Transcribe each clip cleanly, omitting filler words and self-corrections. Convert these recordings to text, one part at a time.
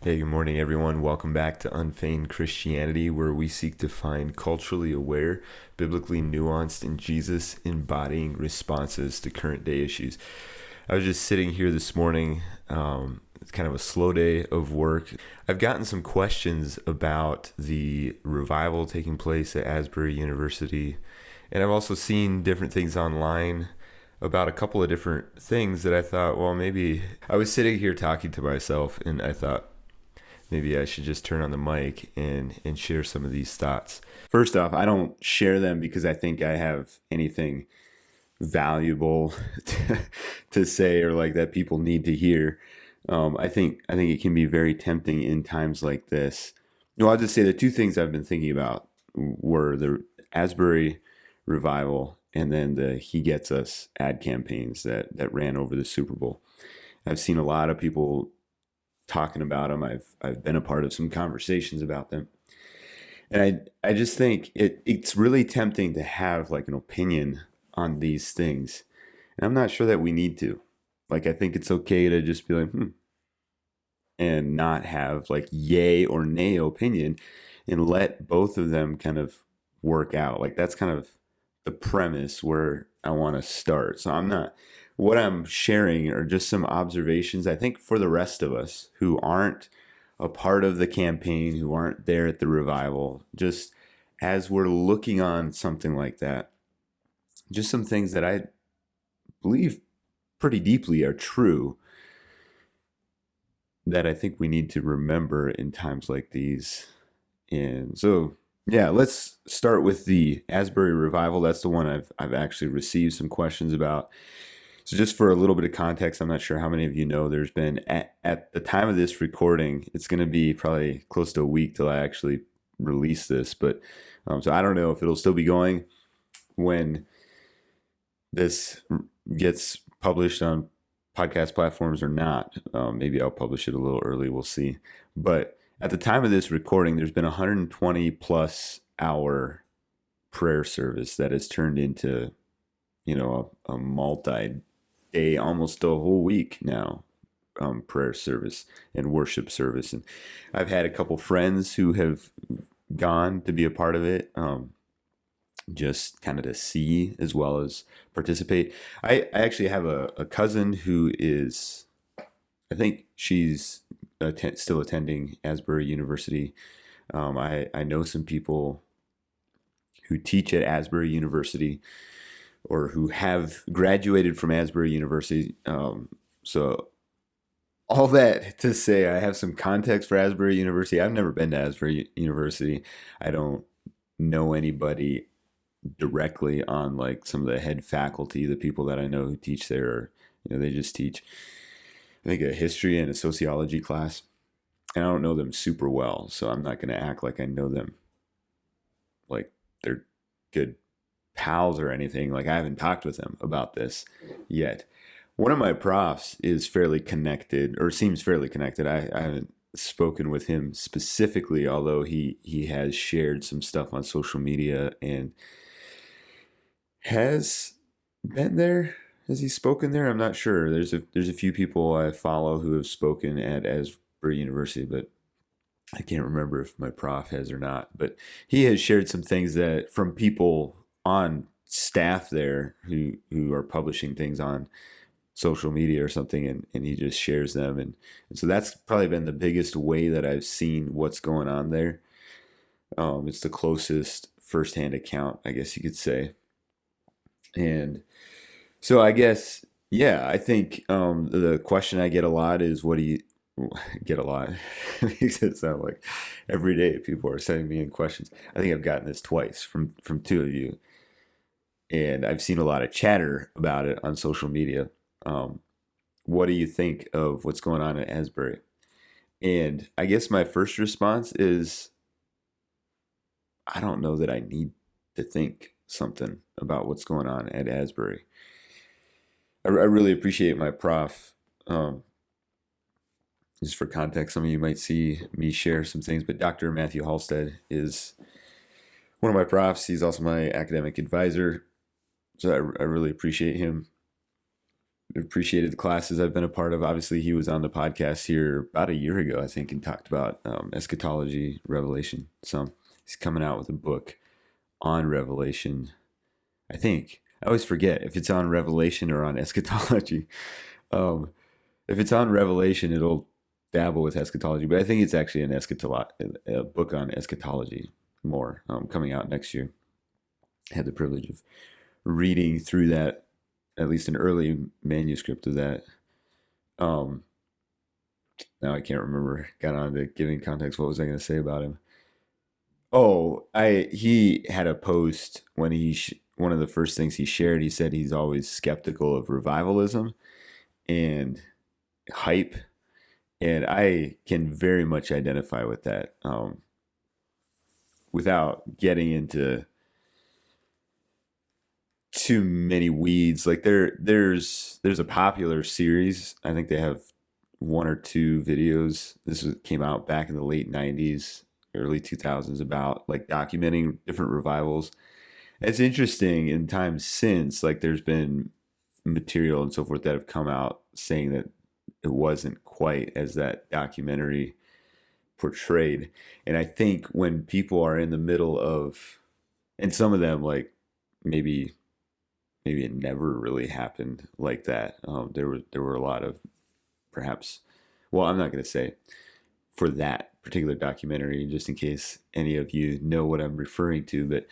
Hey, good morning, everyone. Welcome back to Unfeigned Christianity, where we seek to find culturally aware, biblically nuanced, and Jesus embodying responses to current day issues. I was just sitting here this morning. It's kind of a slow day of work. I've gotten some questions about the revival taking place at Asbury University, and I've also seen different things online about a couple of different things that I thought, well, maybe I was sitting here talking to myself, and I thought, maybe I should just turn on the mic and share some of these thoughts. First off, I don't share them because I think I have anything valuable to say or like that people need to hear. I think it can be very tempting in times like this. Well, I'll just say the two things I've been thinking about were the Asbury revival and then the He Gets Us ad campaigns that ran over the Super Bowl. I've seen a lot of people talking about them. I've been a part of some conversations about them. And I just think it's really tempting to have like an opinion on these things. And I'm not sure that we need to. Like, I think it's okay to just be like, and not have like yay or nay opinion and let both of them kind of work out. Like, that's kind of the premise where I want to start. So what I'm sharing are just some observations, I think, for the rest of us who aren't a part of the campaign, who aren't there at the revival, just as we're looking on something like that, just some things that I believe pretty deeply are true that I think we need to remember in times like these. And so, yeah, let's start with the Asbury revival. That's the one I've actually received some questions about. So just for a little bit of context, I'm not sure how many of you know, there's been, at the time of this recording, it's going to be probably close to a week till I actually release this. But so I don't know if it'll still be going when this gets published on podcast platforms or not. Maybe I'll publish it a little early. We'll see. But at the time of this recording, there's been a 120 plus hour prayer service that has turned into, a multi-day, almost a whole week now, prayer service and worship service. And I've had a couple friends who have gone to be a part of it, just kind of to see as well as participate. I actually have a cousin who is, I think she's still attending Asbury University. I know some people who teach at Asbury University or who have graduated from Asbury University. So all that to say, I have some context for Asbury University. I've never been to Asbury University. I don't know anybody directly on like some of the head faculty. The people that I know who teach there are, they just teach, I think, a history and a sociology class. And I don't know them super well, so I'm not going to act like I know them like they're good pals or anything. Like, I haven't talked with them about this yet. One of my profs is fairly connected, or seems fairly connected. I haven't spoken with him specifically, although he has shared some stuff on social media and has been there. Has he spoken there? I'm not sure. There's a few people I follow who have spoken at Asbury University, but I can't remember if my prof has or not. But he has shared some things that from people on staff there who are publishing things on social media or something, and he just shares them. And so that's probably been the biggest way that I've seen what's going on there. It's the closest firsthand account, I guess you could say. And so I guess, yeah, I think the question I get a lot is, what do you get a lot? It makes it sound like every day people are sending me in questions. I think I've gotten this twice from two of you, and I've seen a lot of chatter about it on social media. What do you think of what's going on at Asbury? And I guess my first response is, I don't know that I need to think something about what's going on at Asbury. I really appreciate my prof. Just for context, some of you might see me share some things, but Dr. Matthew Halstead is one of my profs. He's also my academic advisor, so I really appreciate him. appreciated the classes I've been a part of. Obviously, he was on the podcast here about a year ago, I think, and talked about eschatology, Revelation. So he's coming out with a book on Revelation. I think I always forget if it's on Revelation or on eschatology. Um, if it's on Revelation, it'll dabble with eschatology, but I think it's actually a book on eschatology more, coming out next year. I had the privilege of reading through that, at least an early manuscript of that. Um, Now I can't remember. Got on to giving context. What was I going to say about him? Oh, I he had a post when one of the first things he shared. He said he's always skeptical of revivalism and hype, and I can very much identify with that. Without getting into too many weeds, like there's a popular series. I think they have one or two videos. Came out back in the late '90s, early 2000s, about like documenting different revivals. It's interesting in times since, like there's been material and so forth that have come out saying that it wasn't quite as that documentary portrayed. And I think when people are in the middle of, and some of them like maybe it never really happened like that. There were a lot of, perhaps, well, I'm not going to say for that particular documentary, just in case any of you know what I'm referring to, but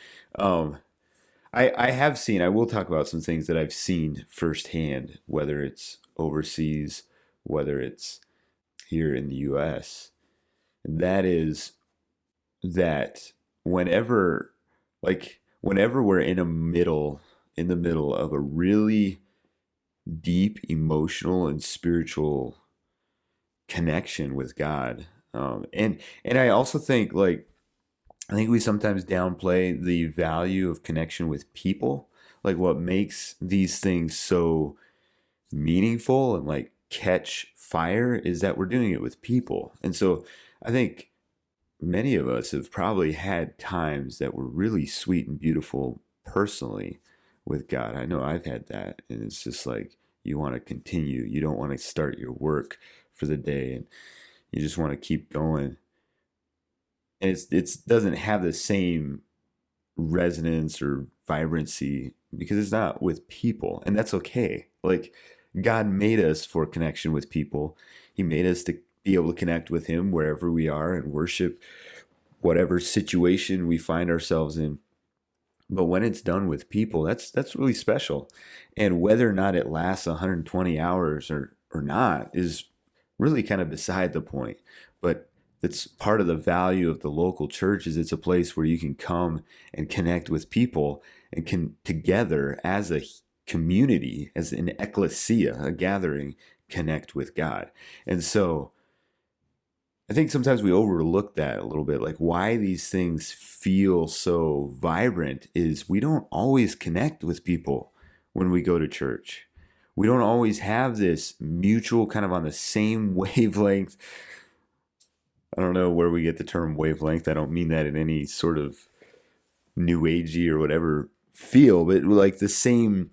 I have seen, I will talk about some things that I've seen firsthand, whether it's overseas, whether it's here in the US. And that is that whenever, whenever we're in the middle of a really deep emotional and spiritual connection with God. And I also think, like, I think we sometimes downplay the value of connection with people. Like what makes these things so meaningful and like catch fire is that we're doing it with people. And so I think many of us have probably had times that were really sweet and beautiful personally with God. I know I've had that. And it's just like you want to continue. You don't want to start your work for the day, and you just want to keep going. And it doesn't have the same resonance or vibrancy because it's not with people, and that's okay. Like God made us for connection with people. He made us to be able to connect with him wherever we are and worship whatever situation we find ourselves in. But when it's done with people, that's really special. And whether or not it lasts 120 hours or not is really kind of beside the point. But that's part of the value of the local church is it's a place where you can come and connect with people and can together as a community, as an ecclesia, a gathering, connect with God. And so I think sometimes we overlook that a little bit, like why these things feel so vibrant is we don't always connect with people when we go to church. We don't always have this mutual kind of on the same wavelength. I don't know where we get the term wavelength. I don't mean that in any sort of new agey or whatever feel, but like the same,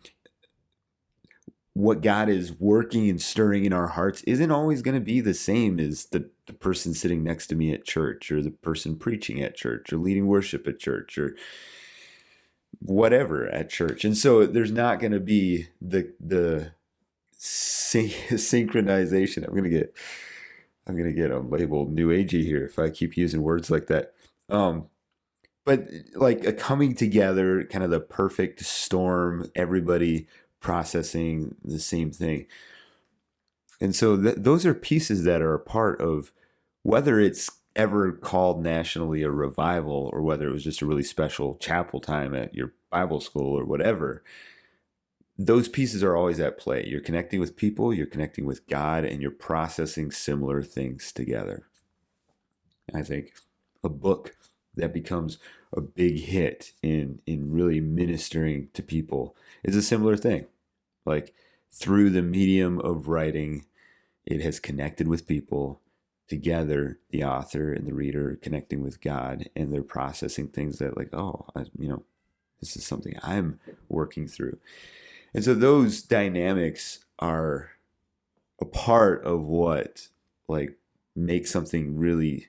what God is working and stirring in our hearts isn't always going to be the same as the person sitting next to me at church, or the person preaching at church, or leading worship at church, or whatever at church. And so there's not going to be the synchronization. I'm gonna get labeled new agey here if I keep using words like that. But like a coming together, kind of the perfect storm, everybody processing the same thing. And so those are pieces that are a part of whether it's ever called nationally a revival or whether it was just a really special chapel time at your Bible school or whatever. Those pieces are always at play. You're connecting with people, you're connecting with God, and you're processing similar things together. I think a book that becomes a big hit in really ministering to people is a similar thing. Like through the medium of writing, it has connected with people together, the author and the reader connecting with God, and they're processing things that like, oh, this is something I'm working through. And so those dynamics are a part of what like makes something really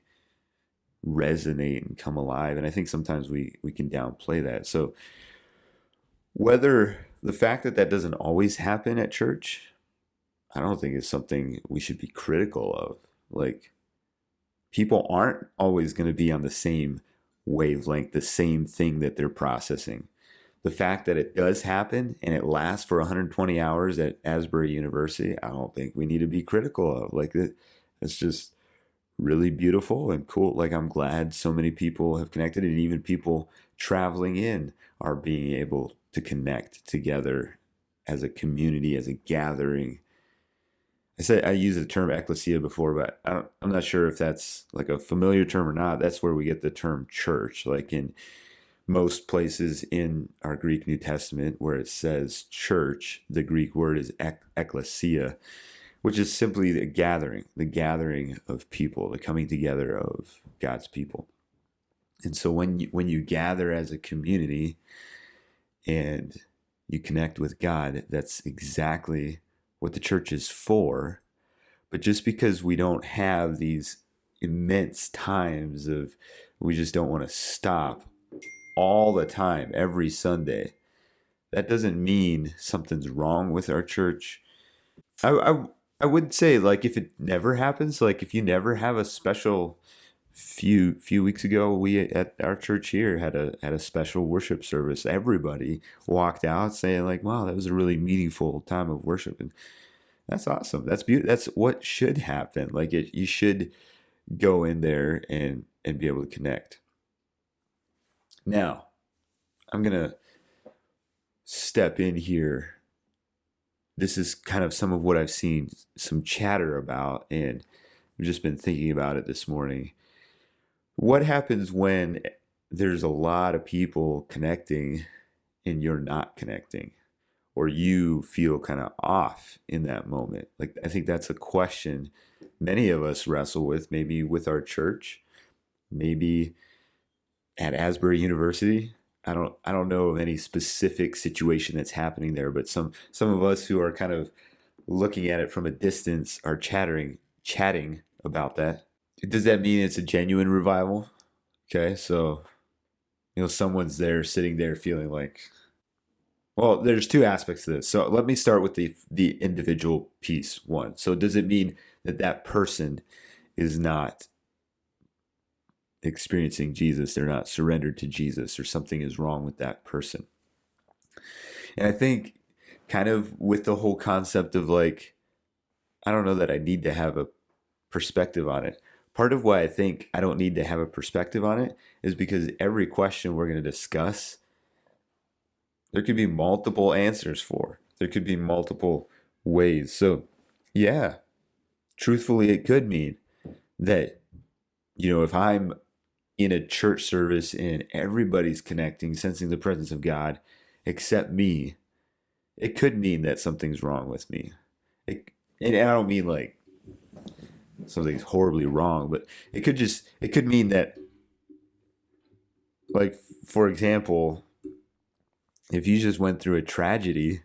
resonate and come alive. And I think sometimes we can downplay that. So whether the fact that that doesn't always happen at church, I don't think is something we should be critical of. Like, people aren't always going to be on the same wavelength, the same thing that they're processing. The fact that it does happen and it lasts for 120 hours at Asbury University, I don't think we need to be critical of. Like, it's just really beautiful and cool. Like, I'm glad so many people have connected, and even people traveling in are being able to connect together as a community, as a gathering. I used the term ecclesia before, but I'm not sure if that's like a familiar term or not. That's where we get the term church. Like, in most places in our Greek New Testament where it says church, the Greek word is ecclesia, which is simply the gathering of people, the coming together of God's people. And so when you gather as a community and you connect with God, that's exactly what the church is for. But just because we don't have these immense times of, we just don't want to stop all the time, every Sunday, that doesn't mean something's wrong with our church. I would say, like, if it never happens, like if you never have a special, few weeks ago, we at our church here had a special worship service. Everybody walked out saying like, wow, that was a really meaningful time of worship. And that's awesome. That's beautiful. That's what should happen. Like, you should go in there and be able to connect. Now, I'm gonna step in here. This is kind of some of what I've seen some chatter about, and I've just been thinking about it this morning. What happens when there's a lot of people connecting and you're not connecting, or you feel kind of off in that moment? Like, I think that's a question many of us wrestle with, maybe with our church, maybe at Asbury University. I don't know of any specific situation that's happening there, but some of us who are kind of looking at it from a distance are chatting about that. Does that mean it's a genuine revival? Okay, so someone's there sitting there feeling like, well, there's two aspects to this. So let me start with the individual piece one. So does it mean that that person is not experiencing Jesus, they're not surrendered to Jesus, or something is wrong with that person? And I think kind of with the whole concept of like, I don't know that I need to have a perspective on it. Part of why I think I don't need to have a perspective on it is because every question we're going to discuss, there could be multiple answers for. There could be multiple ways. So, yeah, truthfully, it could mean that, if I'm in a church service and everybody's connecting, sensing the presence of God, except me, it could mean that something's wrong with me. And I don't mean like something's horribly wrong, but it could mean that, like, for example, if you just went through a tragedy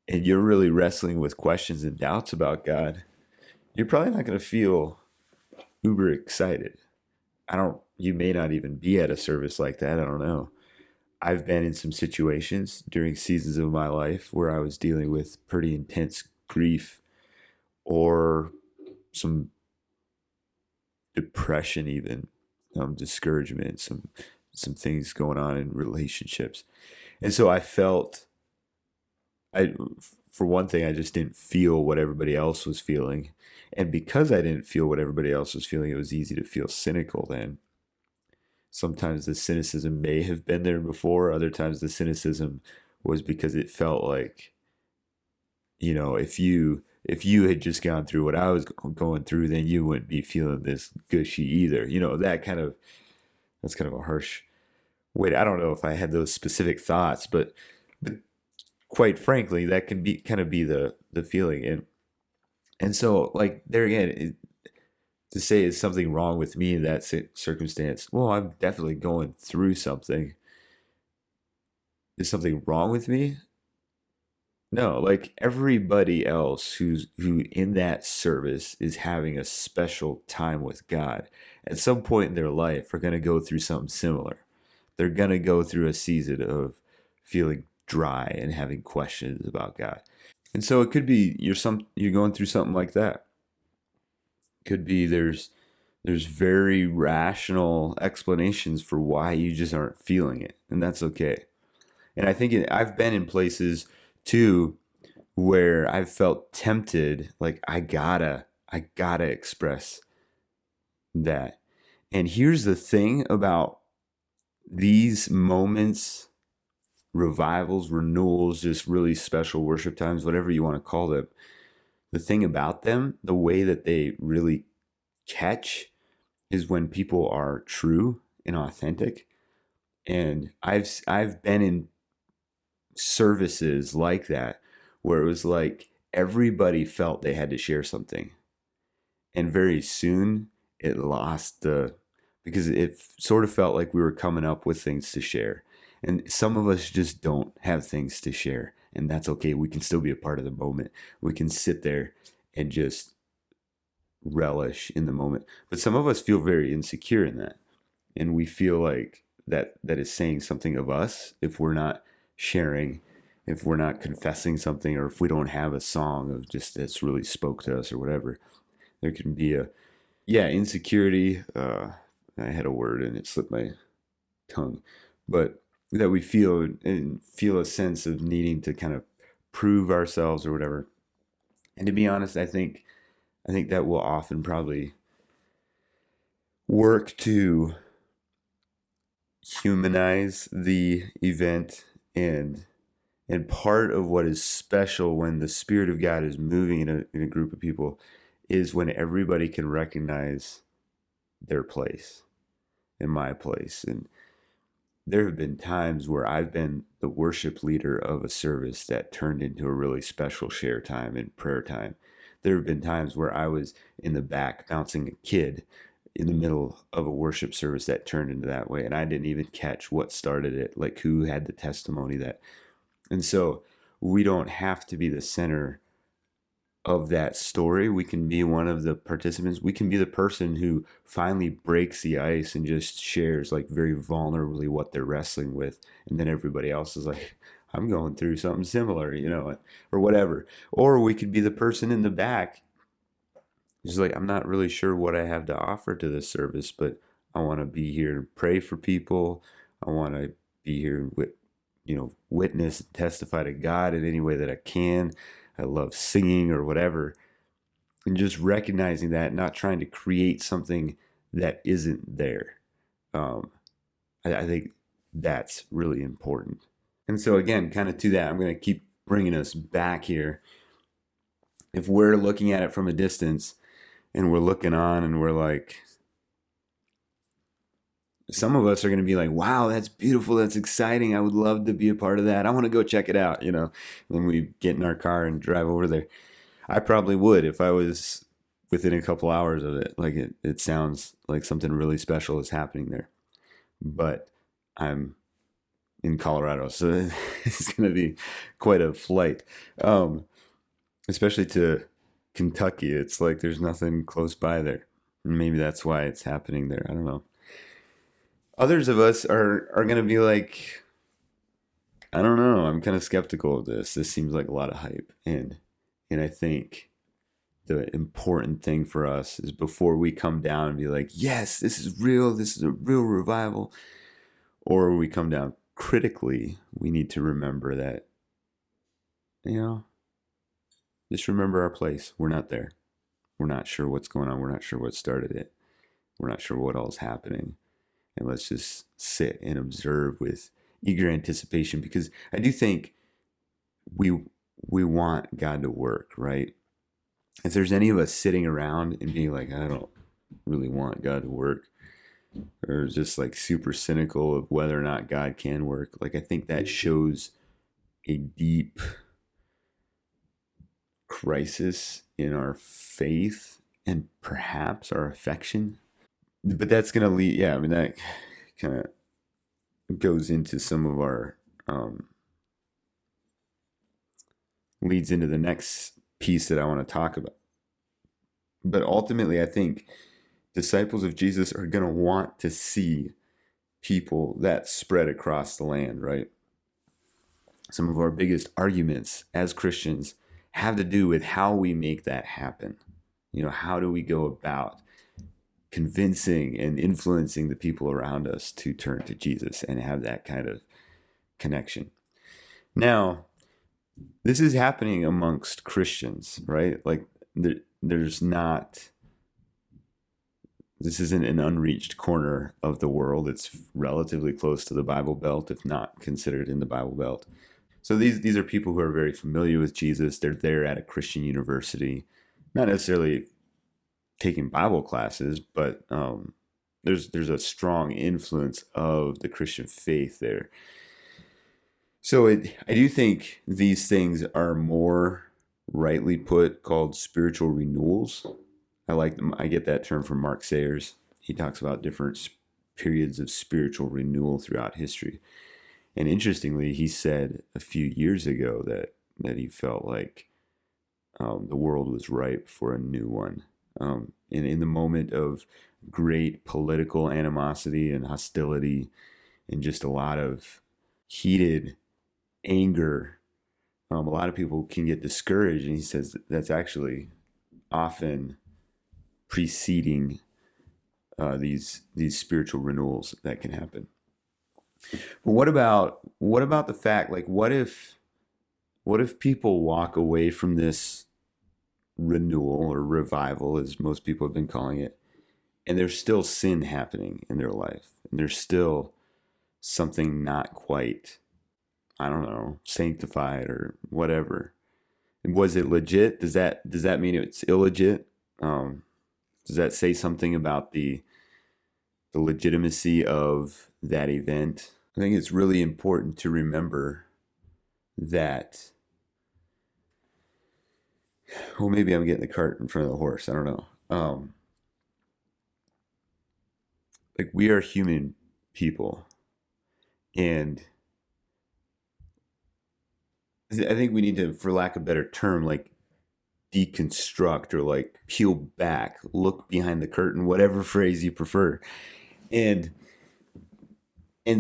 and you're really wrestling with questions and doubts about God, you're probably not going to feel uber excited. You may not even be at a service like that. I don't know. I've been in some situations during seasons of my life where I was dealing with pretty intense grief or some depression, even discouragement, some things going on in relationships. And so I felt, I for one thing, I just didn't feel what everybody else was feeling. And because I didn't feel what everybody else was feeling, it was easy to feel cynical then. Sometimes the cynicism may have been there before. Other times the cynicism was because it felt like, if you had just gone through what I was going through, then you wouldn't be feeling this gushy either. That's kind of a harsh way. I don't know if I had those specific thoughts, but quite frankly, that can be kind of be the feeling. And so, like, there again, to say is something wrong with me in that circumstance, well, I'm definitely going through something. Is something wrong with me? No, like everybody else who in that service is having a special time with God. At some point in their life are going to go through something similar. They're going to go through a season of feeling dry and having questions about God. And so it could be you're going through something like that. Could be there's very rational explanations for why you just aren't feeling it, and that's okay. And I've been in places too where I've felt tempted, like I gotta express that. And here's the thing about these moments, revivals, renewals, just really special worship times, whatever you want to call them. The thing about them, the way that they really catch is when people are true and authentic. And I've been in services like that where it was like everybody felt they had to share something, and very soon it lost the because it sort of felt like we were coming up with things to share, and some of us just don't have things to share, and that's okay. We can still be a part of the moment. We can sit there and just relish in the moment, but some of us feel very insecure in that, and we feel like that is saying something of us if we're not sharing, if we're not confessing something, or if we don't have a song of just that's really spoke to us or whatever. There can be a yeah, insecurity. I had a word and it slipped my tongue, but that we feel and feel a sense of needing to kind of prove ourselves or whatever. And to be honest, I think that will often probably work to humanize the event, and part of what is special when the Spirit of God is moving in a group of people is when everybody can recognize their place and my place. And there have been times where I've been the worship leader of a service that turned into a really special share time and prayer time. There have been times where I was in the back bouncing a kid in the middle of a worship service that turned into that way. And I didn't even catch what started it, like who had the testimony that. And so we don't have to be the center of that story. We can be one of the participants. We can be the person who finally breaks the ice and just shares, like, very vulnerably what they're wrestling with. And then everybody else is like, I'm going through something similar, or whatever. Or we could be the person in the back who's like, I'm not really sure what I have to offer to this service, but I want to be here and pray for people. I want to be here with, witness and testify to God in any way that I can. I love singing or whatever. And just recognizing that, not trying to create something that isn't there. Um, I think that's really important. And so, again, kind of to that, I'm going to keep bringing us back here. If we're looking at it from a distance and we're looking on and we're like, some of us are going to be like, wow, that's beautiful. That's exciting. I would love to be a part of that. I want to go check it out. When we get in our car and drive over there. I probably would if I was within a couple hours of it. Like it sounds like something really special is happening there. But I'm in Colorado, so it's going to be quite a flight, especially to Kentucky. It's like there's nothing close by there. Maybe that's why it's happening there. I don't know. Others of us are going to be like, I don't know. I'm kind of skeptical of this. This seems like a lot of hype, and I think the important thing for us is before we come down and be like, yes, this is real, this is a real revival, or we come down critically, we need to remember that, you know, just remember our place. We're not there. We're not sure what's going on. We're not sure what started it. We're not sure what all is happening. And let's just sit and observe with eager anticipation, because I do think we we want God to work, right? If there's any of us sitting around and being like, I don't really want God to work, or just like super cynical of whether or not God can work, like I think that shows a deep crisis in our faith and perhaps our affection. But that's going to lead, yeah, I mean, that kind of goes into some of our leads into the next piece that I want to talk about. But ultimately, I think disciples of Jesus are going to want to see people that spread across the land, right? Some of our biggest arguments as Christians have to do with how we make that happen. How do we go about convincing and influencing the people around us to turn to Jesus and have that kind of connection? Now, this is happening amongst Christians, right? Like there's not, this isn't an unreached corner of the world. It's relatively close to the Bible Belt, if not considered in the Bible Belt. So these are people who are very familiar with Jesus. They're there at a Christian university, not necessarily taking Bible classes, but there's a strong influence of the Christian faith there. So I do think these things are more rightly put called spiritual renewals. I like them. I get that term from Mark Sayers. He talks about different periods of spiritual renewal throughout history. And interestingly, he said a few years ago that he felt like the world was ripe for a new one. And in the moment of great political animosity and hostility and just a lot of heated anger, a lot of people can get discouraged. And he says that's actually often preceding these spiritual renewals that can happen. But what about the fact, like, what if people walk away from this renewal or revival, as most people have been calling it, and there's still sin happening in their life, and there's still something not quite, I don't know, sanctified or whatever? Was it legit? Does that mean it's illegit? Does that say something about the legitimacy of that event? I think it's really important to remember that, well, maybe I'm getting the cart in front of the horse. I don't know. Like, we are human people, and I think we need to, for lack of a better term, like deconstruct or like peel back, look behind the curtain, whatever phrase you prefer, and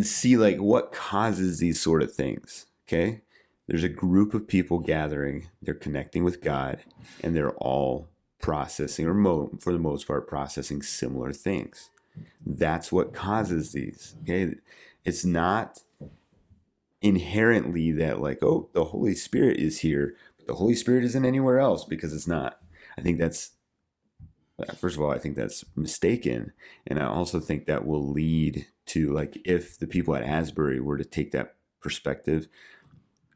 see like what causes these sort of things. Okay, there's a group of people gathering, they're connecting with God, and they're all processing, or for the most part, processing similar things. That's what causes these. Okay, it's not inherently that like, oh, the Holy Spirit is here, but the Holy Spirit isn't anywhere else, because it's not. I think that's, first of all, I think that's mistaken. And I also think that will lead to, like, if the people at Asbury were to take that perspective,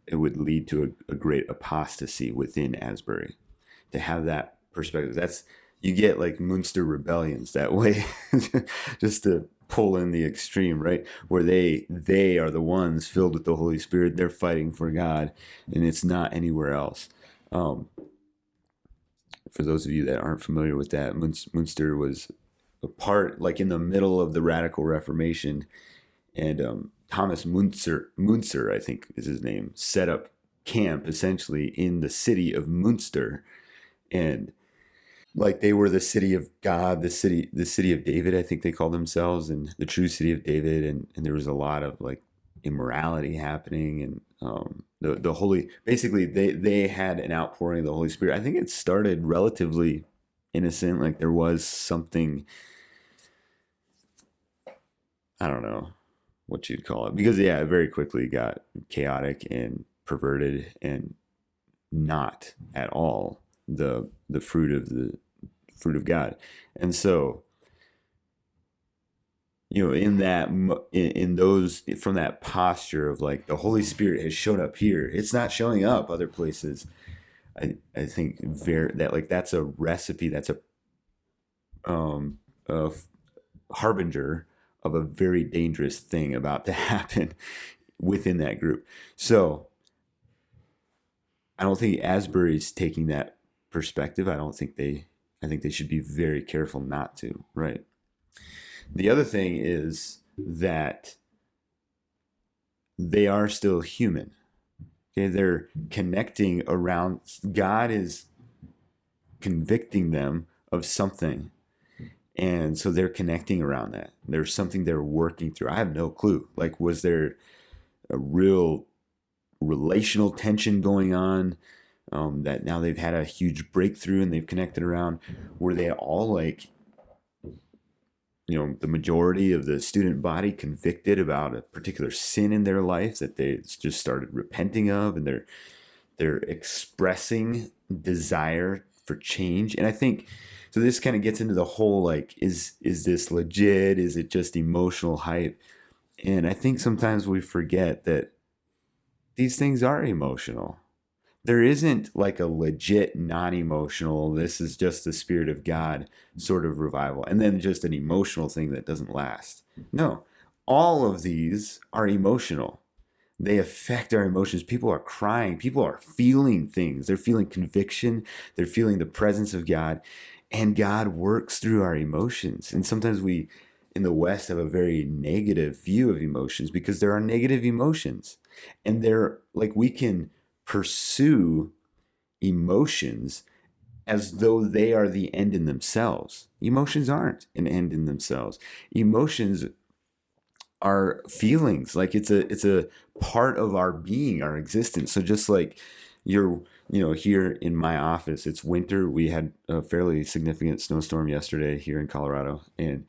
it would lead to a great apostasy within Asbury. To have that perspective, that's, you get like Munster rebellions that way, just to pull in the extreme, right? Where they are the ones filled with the Holy Spirit, they're fighting for God, and it's not anywhere else. For those of you that aren't familiar with that, Munster was a part, like in the middle of the Radical Reformation, and Thomas Munzer, I think is his name, set up camp essentially in the city of Munster, and like they were the city of God, the city of David, I think they called themselves, and the true city of David, and there was a lot of like immorality happening, and the holy, basically they had an outpouring of the Holy Spirit. I think it started relatively innocent, like there was something, I don't know what you'd call it, because yeah, it very quickly got chaotic and perverted and not at all the fruit of God. And so, in those, from that posture of like the Holy Spirit has shown up here, it's not showing up other places. I think that like that's a recipe, that's a harbinger of a very dangerous thing about to happen within that group. So I don't think Asbury's taking that perspective. I think they should be very careful not to, right? The other thing is that they are still human. Okay, they're connecting around, God is convicting them of something. And so they're connecting around that. There's something they're working through. I have no clue. Like, was there a real relational tension going on, that now they've had a huge breakthrough and they've connected around? Were they all like, the majority of the student body convicted about a particular sin in their life that they just started repenting of, and they're expressing desire for change? And I think so. This kind of gets into the whole, like, is this legit? Is it just emotional hype? And I think sometimes we forget that these things are emotional. There isn't like a legit non-emotional, this is just the Spirit of God sort of revival, and then just an emotional thing that doesn't last. No, all of these are emotional. They affect our emotions. People are crying. People are feeling things. They're feeling conviction. They're feeling the presence of God. And God works through our emotions. And sometimes we in the West have a very negative view of emotions because there are negative emotions. And they're like, we can pursue emotions as though they are the end in themselves. Emotions aren't an end in themselves. Emotions are feelings. Like, it's a part of our being, our existence. So just like you're, here in my office, it's winter. We had a fairly significant snowstorm yesterday here in Colorado, and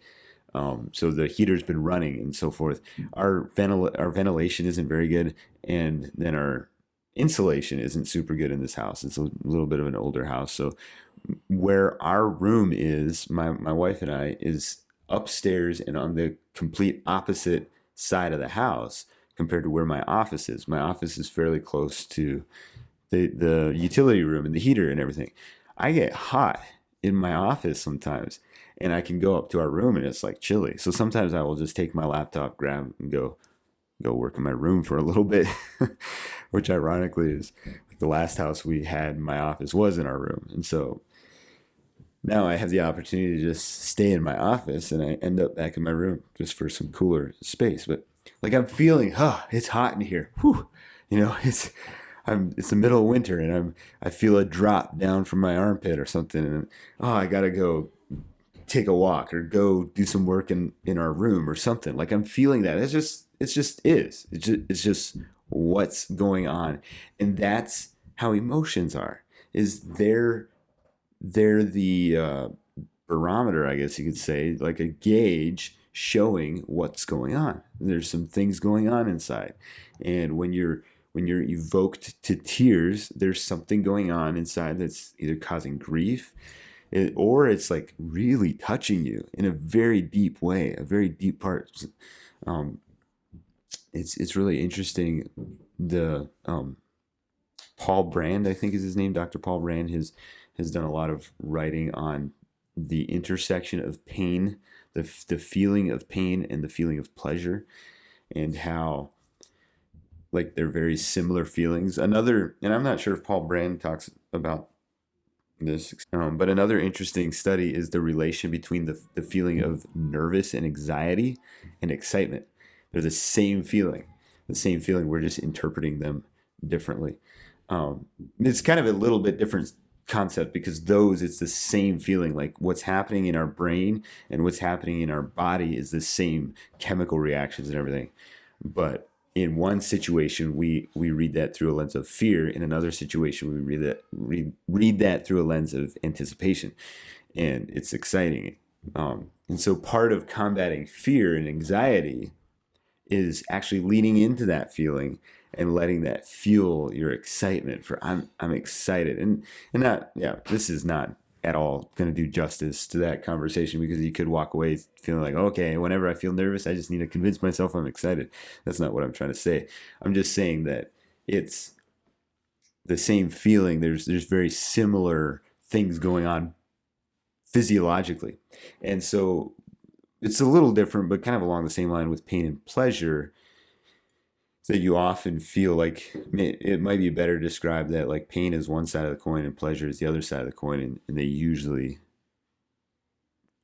so the heater's been running and so forth. Our ventilation isn't very good, and then our insulation isn't super good in this house. It's a little bit of an older house. So where our room is, my wife and I, is upstairs and on the complete opposite side of the house compared to where my office is. My office is fairly close to the utility room and the heater and everything. I get hot in my office sometimes, and I can go up to our room and it's like chilly. So sometimes I will just take my laptop, grab, and go work in my room for a little bit, which ironically is like the last house we had. My office was in our room, and so now I have the opportunity to just stay in my office, and I end up back in my room just for some cooler space. But like, I'm feeling, it's hot in here. Whew. It's the middle of winter, and I feel a drop down from my armpit or something, and I gotta go take a walk or go do some work in our room or something. Like, I'm feeling that. It's just what's going on. And that's how emotions are, is they're the barometer, I guess you could say, like a gauge showing what's going on. There's some things going on inside. And when you're evoked to tears, there's something going on inside that's either causing grief, or it's like really touching you in a very deep way, a very deep part. Um, it's really interesting. The Paul Brand, I think is his name, Dr. Paul Brand, has done a lot of writing on the intersection of pain, the feeling of pain and the feeling of pleasure, and how, like, they're very similar feelings. And I'm not sure if Paul Brand talks about this, but another interesting study is the relation between the feeling of nervous and anxiety and excitement. They're the same feeling. We're just interpreting them differently. It's kind of a little bit different concept, because it's the same feeling. Like, what's happening in our brain and what's happening in our body is the same chemical reactions and everything. But in one situation, we read that through a lens of fear. In another situation, we read that through a lens of anticipation, and it's exciting. And so part of combating fear and anxiety is actually leaning into that feeling and letting that fuel your excitement for, I'm excited. And not, yeah, this is not at all going to do justice to that conversation, because you could walk away feeling like, okay, whenever I feel nervous, I just need to convince myself I'm excited. That's not what I'm trying to say. I'm just saying that it's the same feeling. There's very similar things going on physiologically. And so it's a little different, but kind of along the same line with pain and pleasure, that you often feel like it might be better to describe that like pain is one side of the coin and pleasure is the other side of the coin, and they usually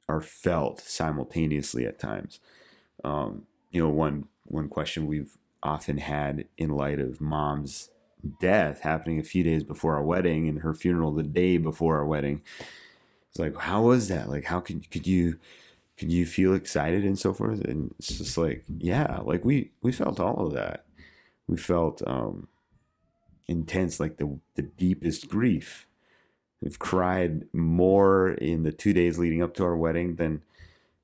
are felt simultaneously at times. One question we've often had in light of moms death happening a few days before our wedding and her funeral the day before our wedding. It's like, how was that? Like, how could you feel excited and so forth? And it's just like, yeah, like we felt all of that. We felt intense, like the deepest grief. We've cried more in the 2 days leading up to our wedding than,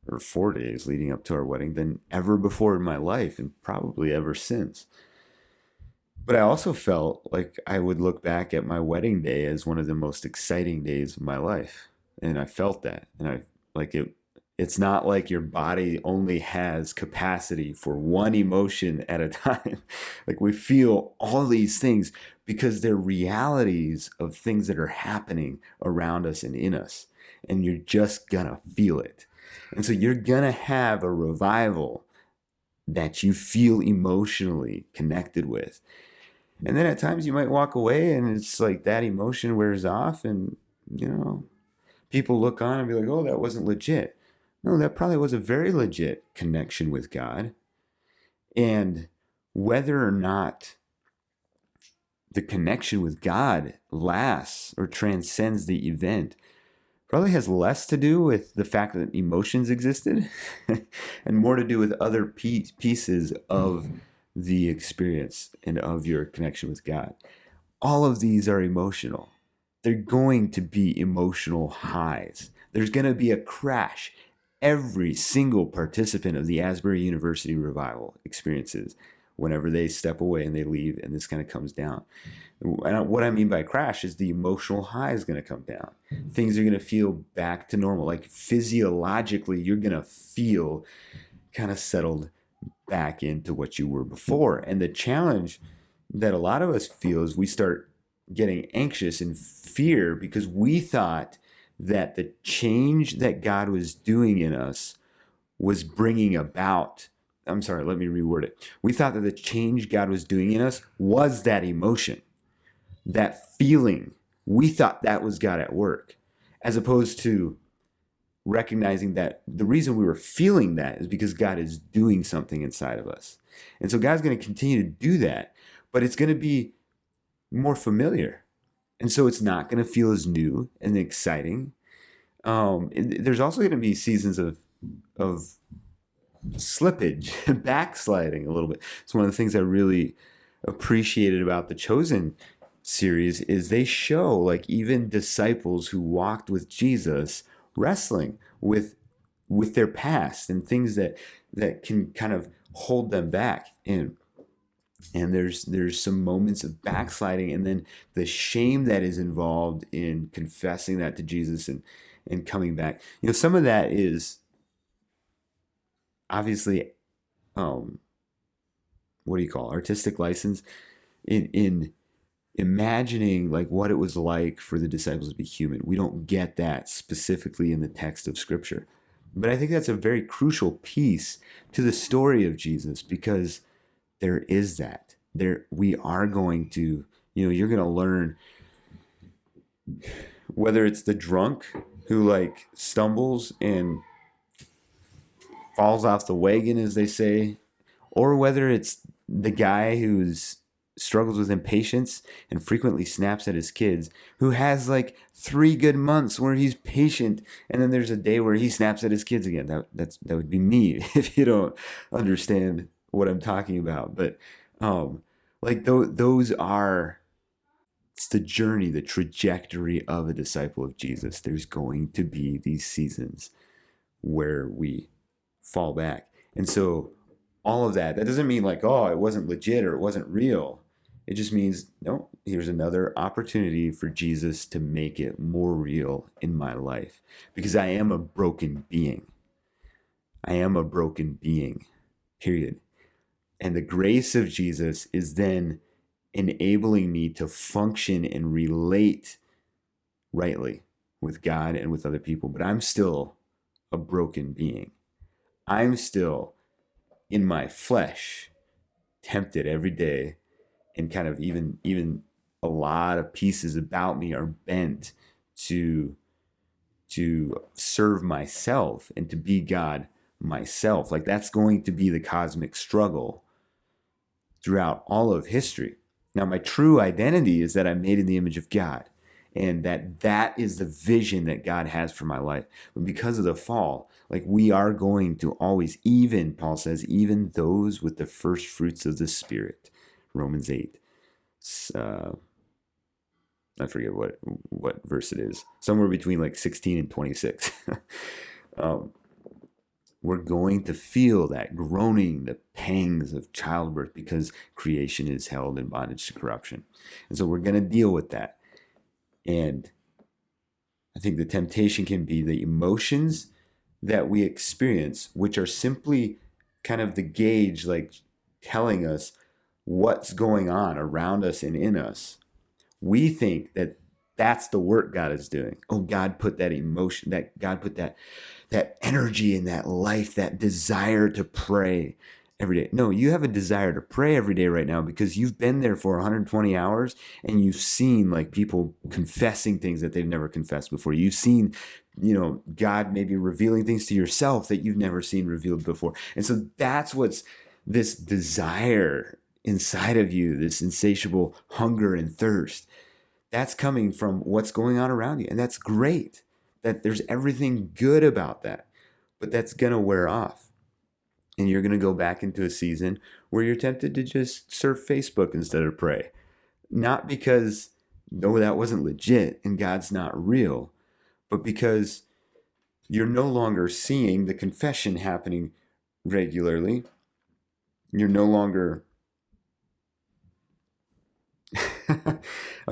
or 4 days leading up to our wedding, than ever before in my life, and probably ever since. But I also felt like I would look back at my wedding day as one of the most exciting days of my life. And I felt that. And I like it. It's not like your body only has capacity for one emotion at a time. Like we feel all these things because they're realities of things that are happening around us and in us. And you're just gonna feel it. And so you're gonna have a revival that you feel emotionally connected with. And then at times you might walk away and it's like that emotion wears off, and, you know, people look on and be like, oh, that wasn't legit. No, that probably was a very legit connection with God. And whether or not the connection with God lasts or transcends the event probably has less to do with the fact that emotions existed and more to do with other pieces of the experience and of your connection with God. All of these are emotional. They're going to be emotional highs. There's going to be a crash. Every single participant of the Asbury University revival experiences whenever they step away and they leave, and this kind of comes down. And what I mean by crash is the emotional high is going to come down. Things are going to feel back to normal. Like physiologically, you're going to feel kind of settled back into what you were before. And the challenge that a lot of us feel is we start getting anxious and fear because we thought that the change that God was doing in us was bringing about. I'm sorry, let me reword it. We thought that the change God was doing in us was that emotion, that feeling. We thought that was God at work, as opposed to recognizing that the reason we were feeling that is because God is doing something inside of us. And so God's going to continue to do that, but it's going to be more familiar. And so it's not going to feel as new and exciting. There's also going to be seasons of slippage, backsliding a little bit. It's one of the things I really appreciated about the Chosen series is they show like even disciples who walked with Jesus wrestling with their past and things that can kind of hold them back. And there's some moments of backsliding, and then the shame that is involved in confessing that to Jesus and coming back. You know, some of that is obviously what do you call artistic license in imagining like what it was like for the disciples to be human. We don't get that specifically in the text of Scripture, but I think that's a very crucial piece to the story of Jesus, because there is that. There we are going to, you know, you're going to learn whether it's the drunk who like stumbles and falls off the wagon, as they say, or whether it's the guy who's struggles with impatience and frequently snaps at his kids, who has like 3 good months where he's patient, and then there's a day where he snaps at his kids again. That would be me if you don't understand what I'm talking about. But like those are, it's the journey, the trajectory of a disciple of Jesus. There's going to be these seasons where we fall back. And so all of that doesn't mean like, oh, it wasn't legit or it wasn't real. It just means, no, here's another opportunity for Jesus to make it more real in my life, because I am a broken being. I am a broken being, period. And the grace of Jesus is then enabling me to function and relate rightly with God and with other people. But I'm still a broken being. I'm still in my flesh, tempted every day, and kind of even a lot of pieces about me are bent to serve myself and to be God myself. Like that's going to be the cosmic struggle throughout all of history. Now, my true identity is that I'm made in the image of God, and that is the vision that God has for my life. But because of the fall, like, we are going to always, even Paul says, even those with the first fruits of the Spirit, Romans 8. I forget what verse it is, somewhere between like 16 and 26. um, we're going to feel that groaning, the pangs of childbirth, because creation is held in bondage to corruption. And so we're going to deal with that. And I think the temptation can be the emotions that we experience, which are simply kind of the gauge, like telling us what's going on around us and in us. We think that that's the work God is doing. Oh, God put that emotion, that God put that energy in that life, that desire to pray every day. No, you have a desire to pray every day right now because you've been there for 120 hours and you've seen like people confessing things that they've never confessed before. You've seen, God maybe revealing things to yourself that you've never seen revealed before. And so that's what's this desire inside of you, this insatiable hunger and thirst. That's coming from what's going on around you. And that's great. That there's everything good about that, but that's going to wear off. And you're going to go back into a season where you're tempted to just surf Facebook instead of pray. Not because, no, that wasn't legit and God's not real, but because you're no longer seeing the confession happening regularly. You're no longer... I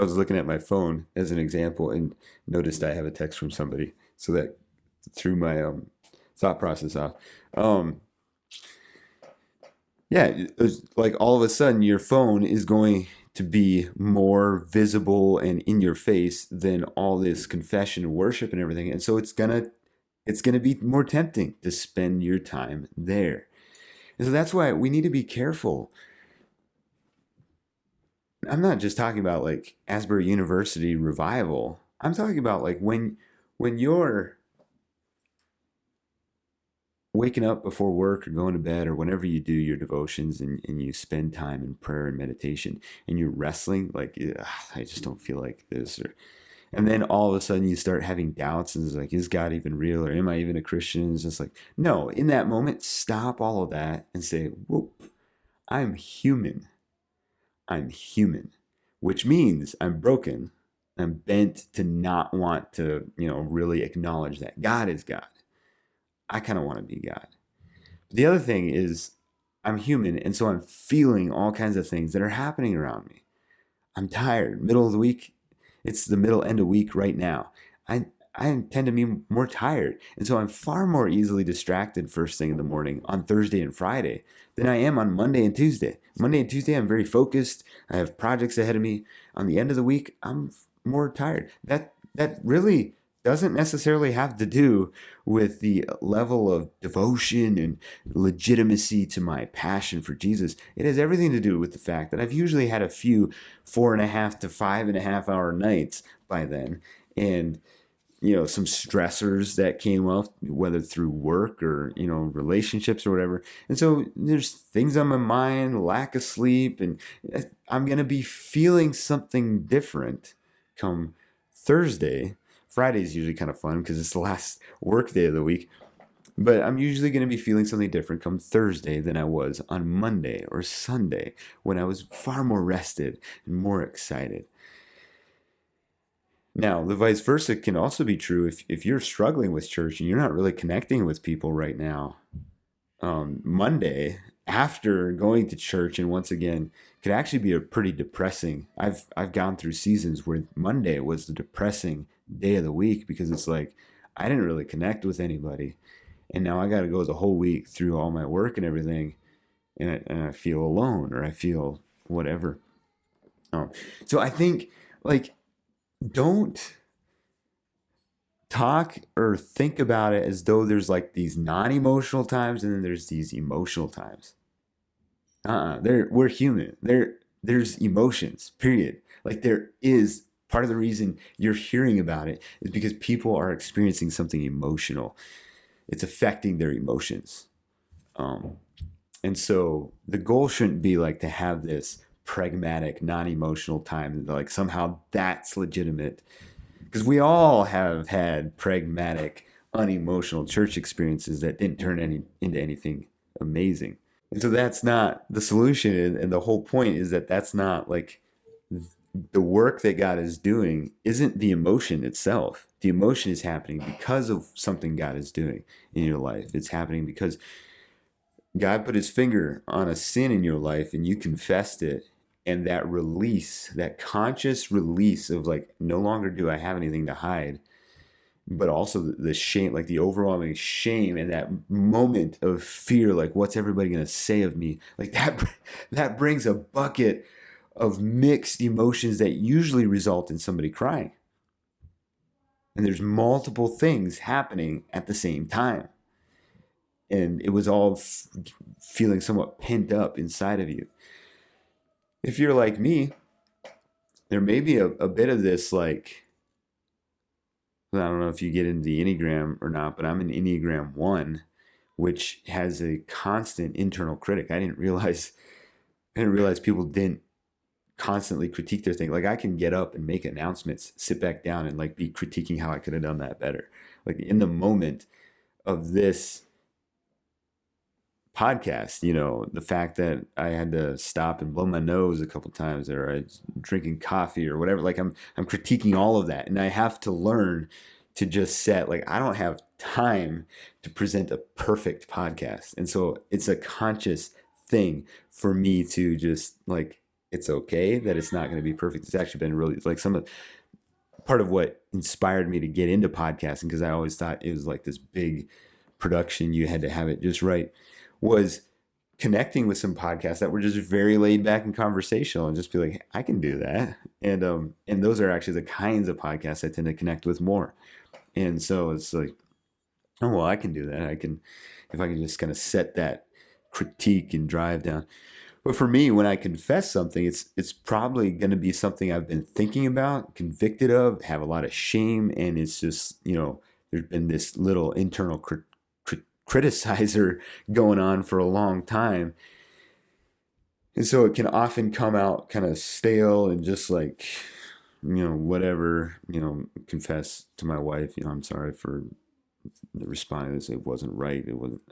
was looking at my phone as an example and noticed I have a text from somebody, so that threw my thought process off. It was like all of a sudden your phone is going to be more visible and in your face than all this confession and worship and everything, and so it's gonna be more tempting to spend your time there. And so that's why we need to be careful. I'm not just talking about like Asbury University revival. I'm talking about like when you're waking up before work or going to bed or whenever you do your devotions and you spend time in prayer and meditation and you're wrestling, like, I just don't feel like this. And then all of a sudden you start having doubts and it's like, is God even real? Or am I even a Christian? It's just like, no, in that moment, stop all of that and say, whoop, I'm human. I'm human, which means I'm broken. I'm bent to not want to, really acknowledge that God is God. I kind of want to be God. But the other thing is I'm human, and so I'm feeling all kinds of things that are happening around me. I'm tired. Middle of the week, it's the middle end of week right now. I tend to be more tired. And so I'm far more easily distracted first thing in the morning on Thursday and Friday than I am on Monday and Tuesday. Monday and Tuesday, I'm very focused. I have projects ahead of me. On the end of the week, I'm more tired. That really doesn't necessarily have to do with the level of devotion and legitimacy to my passion for Jesus. It has everything to do with the fact that I've usually had a few 4.5 to 5.5 hour nights by then. And some stressors that came up, whether through work or, relationships or whatever. And so there's things on my mind, lack of sleep, and I'm going to be feeling something different come Thursday. Friday is usually kind of fun because it's the last work day of the week. But I'm usually going to be feeling something different come Thursday than I was on Monday or Sunday when I was far more rested and more excited. Now, the vice versa can also be true if you're struggling with church and you're not really connecting with people right now. Monday, after going to church and once again, could actually be a pretty depressing. I've gone through seasons where Monday was the depressing day of the week because it's like I didn't really connect with anybody, and now I got to go the whole week through all my work and everything, and I feel alone or I feel whatever. So I think like, don't talk or think about it as though there's like these non-emotional times and then there's these emotional times. We're human. There's emotions, period. Like, there is part of the reason you're hearing about it is because people are experiencing something emotional. It's affecting their emotions. And so the goal shouldn't be like to have this pragmatic, non-emotional time. Like somehow that's legitimate. Because we all have had pragmatic, unemotional church experiences that didn't turn into anything amazing. And so that's not the solution. And the whole point is that that's not like the work that God is doing isn't the emotion itself. The emotion is happening because of something God is doing in your life. It's happening because God put his finger on a sin in your life and you confessed it. And that release, that conscious release of like, no longer do I have anything to hide, but also the shame, like the overwhelming shame and that moment of fear, like what's everybody going to say of me? Like that brings a bucket of mixed emotions that usually result in somebody crying. And there's multiple things happening at the same time. And it was all feeling somewhat pent up inside of you. If you're like me, there may be a bit of this, like, I don't know if you get into the Enneagram or not, but I'm an Enneagram 1, which has a constant internal critic. I didn't realize people didn't constantly critique their thing. Like I can get up and make announcements, sit back down and like be critiquing how I could have done that better. Like in the moment of this podcast, the fact that I had to stop and blow my nose a couple times, or I was drinking coffee or whatever, like I'm critiquing all of that. And I have to learn to just set, like, I don't have time to present a perfect podcast. And so it's a conscious thing for me to just like, it's okay that it's not going to be perfect. It's actually been really like part of what inspired me to get into podcasting, because I always thought it was like this big production. You had to have it just right. Was connecting with some podcasts that were just very laid back and conversational, and just be like, I can do that. And those are actually the kinds of podcasts I tend to connect with more. And so it's like, oh, well, I can do that. If I can just kind of set that critique and drive down. But for me, when I confess something, it's probably going to be something I've been thinking about, convicted of, have a lot of shame. And it's just, there's been this little internal criticizer going on for a long time. And so it can often come out kind of stale and just like, whatever, confess to my wife, I'm sorry for responding to this. It wasn't right.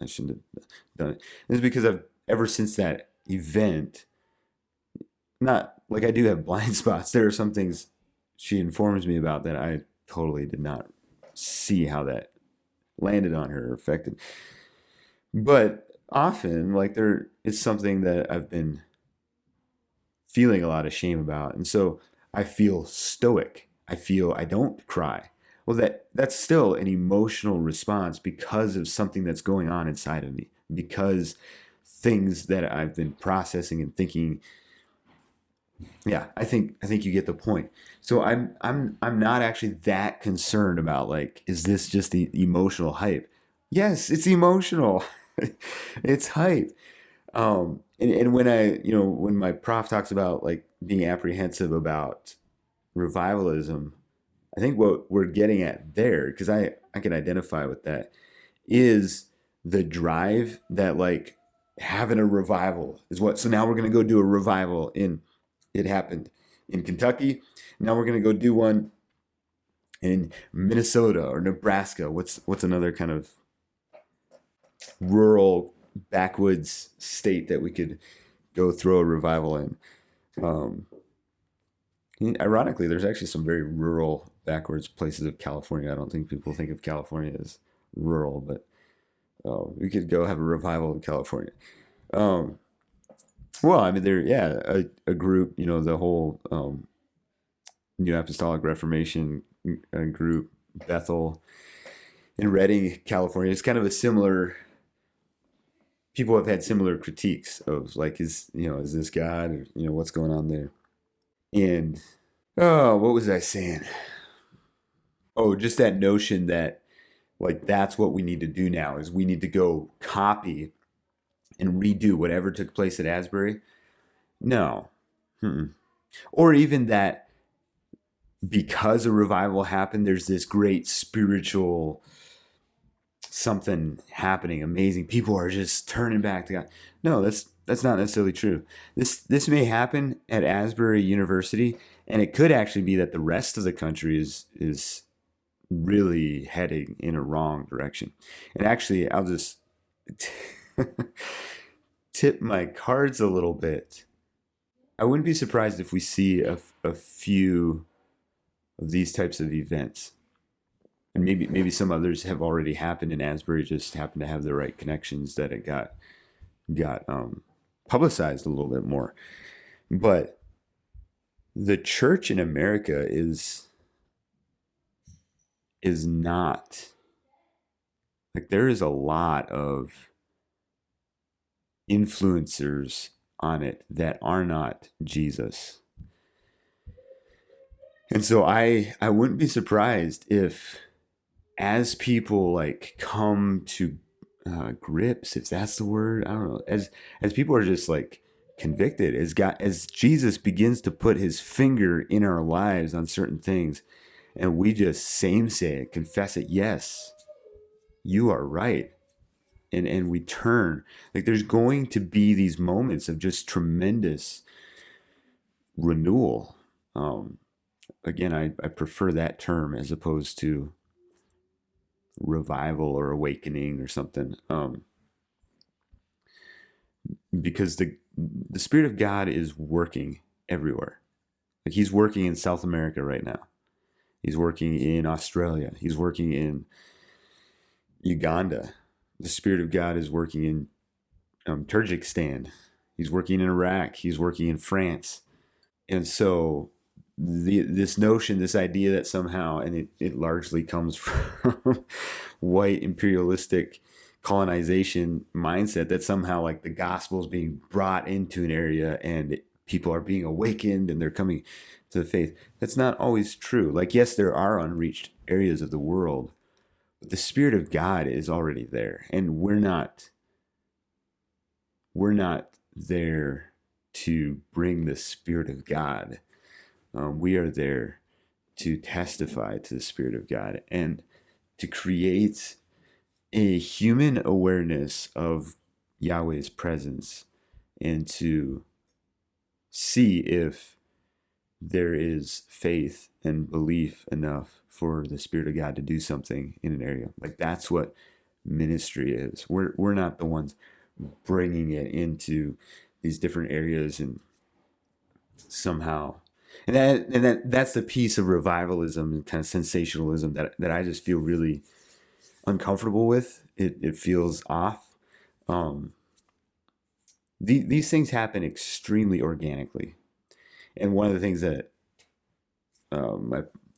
I shouldn't have done it. And it's because ever since that event, not like I do have blind spots. There are some things she informs me about that I totally did not see how that landed on her or affected. But often, like, there is something that I've been feeling a lot of shame about. And so I feel stoic. I feel I don't cry. Well, that's still an emotional response because of something that's going on inside of me, because things that I've been processing and thinking. Yeah, I think you get the point. So I'm not actually that concerned about, like, is this just the emotional hype? Yes, it's emotional. It's hype. And when when my prof talks about like being apprehensive about revivalism, I think what we're getting at there, because I can identify with that, is the drive that like having a revival is what. So now we're going to go do a revival it happened in Kentucky. Now we're going to go do one in Minnesota or Nebraska. What's another kind of rural backwoods state that we could go throw a revival in? Ironically, there's actually some very rural backwards places of California. I don't think people think of California as rural, but we could go have a revival in California. Well, I mean, a group, the whole New Apostolic Reformation group, Bethel in Redding, California. It's kind of a similar. People have had similar critiques of like, is this God, or, what's going on there? And what was I saying? Oh, just that notion that like that's what we need to do now, is we need to go copy and redo whatever took place at Asbury. No. Mm-mm. Or even that because a revival happened, there's this great spiritual something happening, amazing. People are just turning back to God. No, That's not necessarily true. This may happen at Asbury University, and it could actually be that the rest of the country is really heading in a wrong direction. And actually, I'll just tip my cards a little bit. I wouldn't be surprised if we see a few of these types of events, and maybe some others have already happened, and Asbury just happened to have the right connections that it got publicized a little bit more. But the church in America is not like, there is a lot of influencers on it that are not Jesus. And so I wouldn't be surprised if, as people like come to grips, if that's the word, I don't know, as people are just like convicted, as Jesus begins to put his finger in our lives on certain things, and we just say it, confess it, yes, you are right, and we turn, like, there's going to be these moments of just tremendous renewal. Again, I prefer that term as opposed to revival or awakening or something, because the Spirit of God is working everywhere. Like, he's working in South America right now. He's working in Australia. He's working in Uganda. The Spirit of God is working in Turkmenistan. He's working in Iraq. He's working in France. And so this notion, this idea that somehow, and it largely comes from white imperialistic colonization mindset, that somehow like the gospel is being brought into an area and people are being awakened and they're coming to the faith. That's not always true. Like, yes, there are unreached areas of the world, but the Spirit of God is already there, and we're not there to bring the Spirit of God. We are there to testify to the Spirit of God and to create a human awareness of Yahweh's presence, and to see if there is faith and belief enough for the Spirit of God to do something in an area. Like, that's what ministry is. We're not the ones bringing it into these different areas and somehow, that's the piece of revivalism and kind of sensationalism that I just feel really uncomfortable with. It feels off. These things happen extremely organically, and one of the things that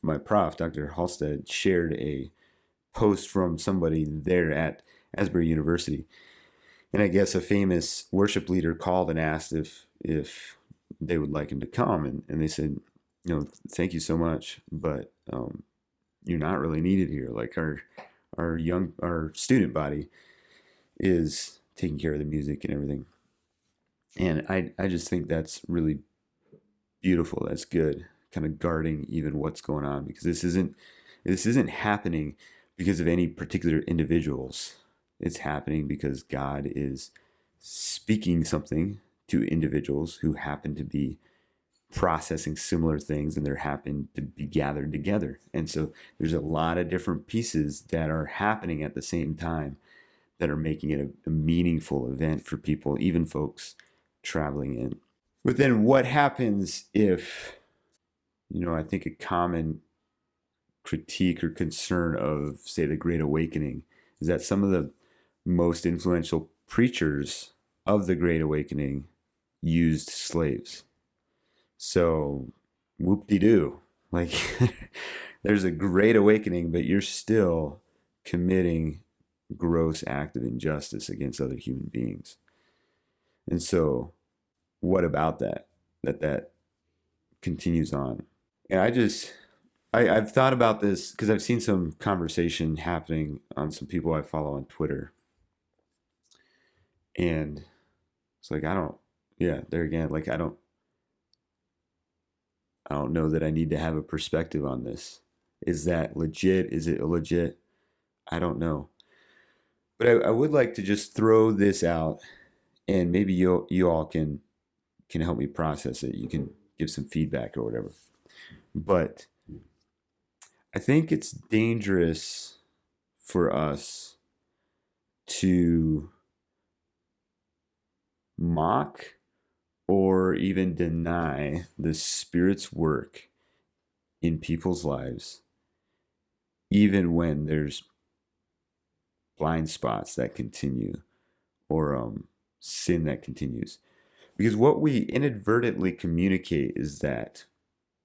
my prof, Dr. Halstead, shared a post from somebody there at Asbury University, and I guess a famous worship leader called and asked if they would like him to come, and they said, thank you so much, but you're not really needed here. Like, our student body is taking care of the music and everything. And I just think that's really beautiful. That's good, kind of guarding even what's going on, because this isn't happening because of any particular individuals. It's happening because God is speaking something to individuals who happen to be processing similar things, and they're happen to be gathered together. And so there's a lot of different pieces that are happening at the same time that are making it a meaningful event for people, even folks traveling in. But then what happens if, I think a common critique or concern of, say, the Great Awakening is that some of the most influential preachers of the Great Awakening used slaves. So, whoop-de-doo. Like, there's a Great Awakening, but you're still committing gross act of injustice against other human beings. And so, what about that continues on? And I've thought about this because I've seen some conversation happening on some people I follow on Twitter. And it's like, there again, like, I don't know that I need to have a perspective on this. Is that legit? Is it illegit? I don't know. But I would like to just throw this out and maybe you all can help me process it. You can give some feedback or whatever. But I think it's dangerous for us to mock or even deny the Spirit's work in people's lives, even when there's blind spots that continue or sin that continues. Because what we inadvertently communicate is that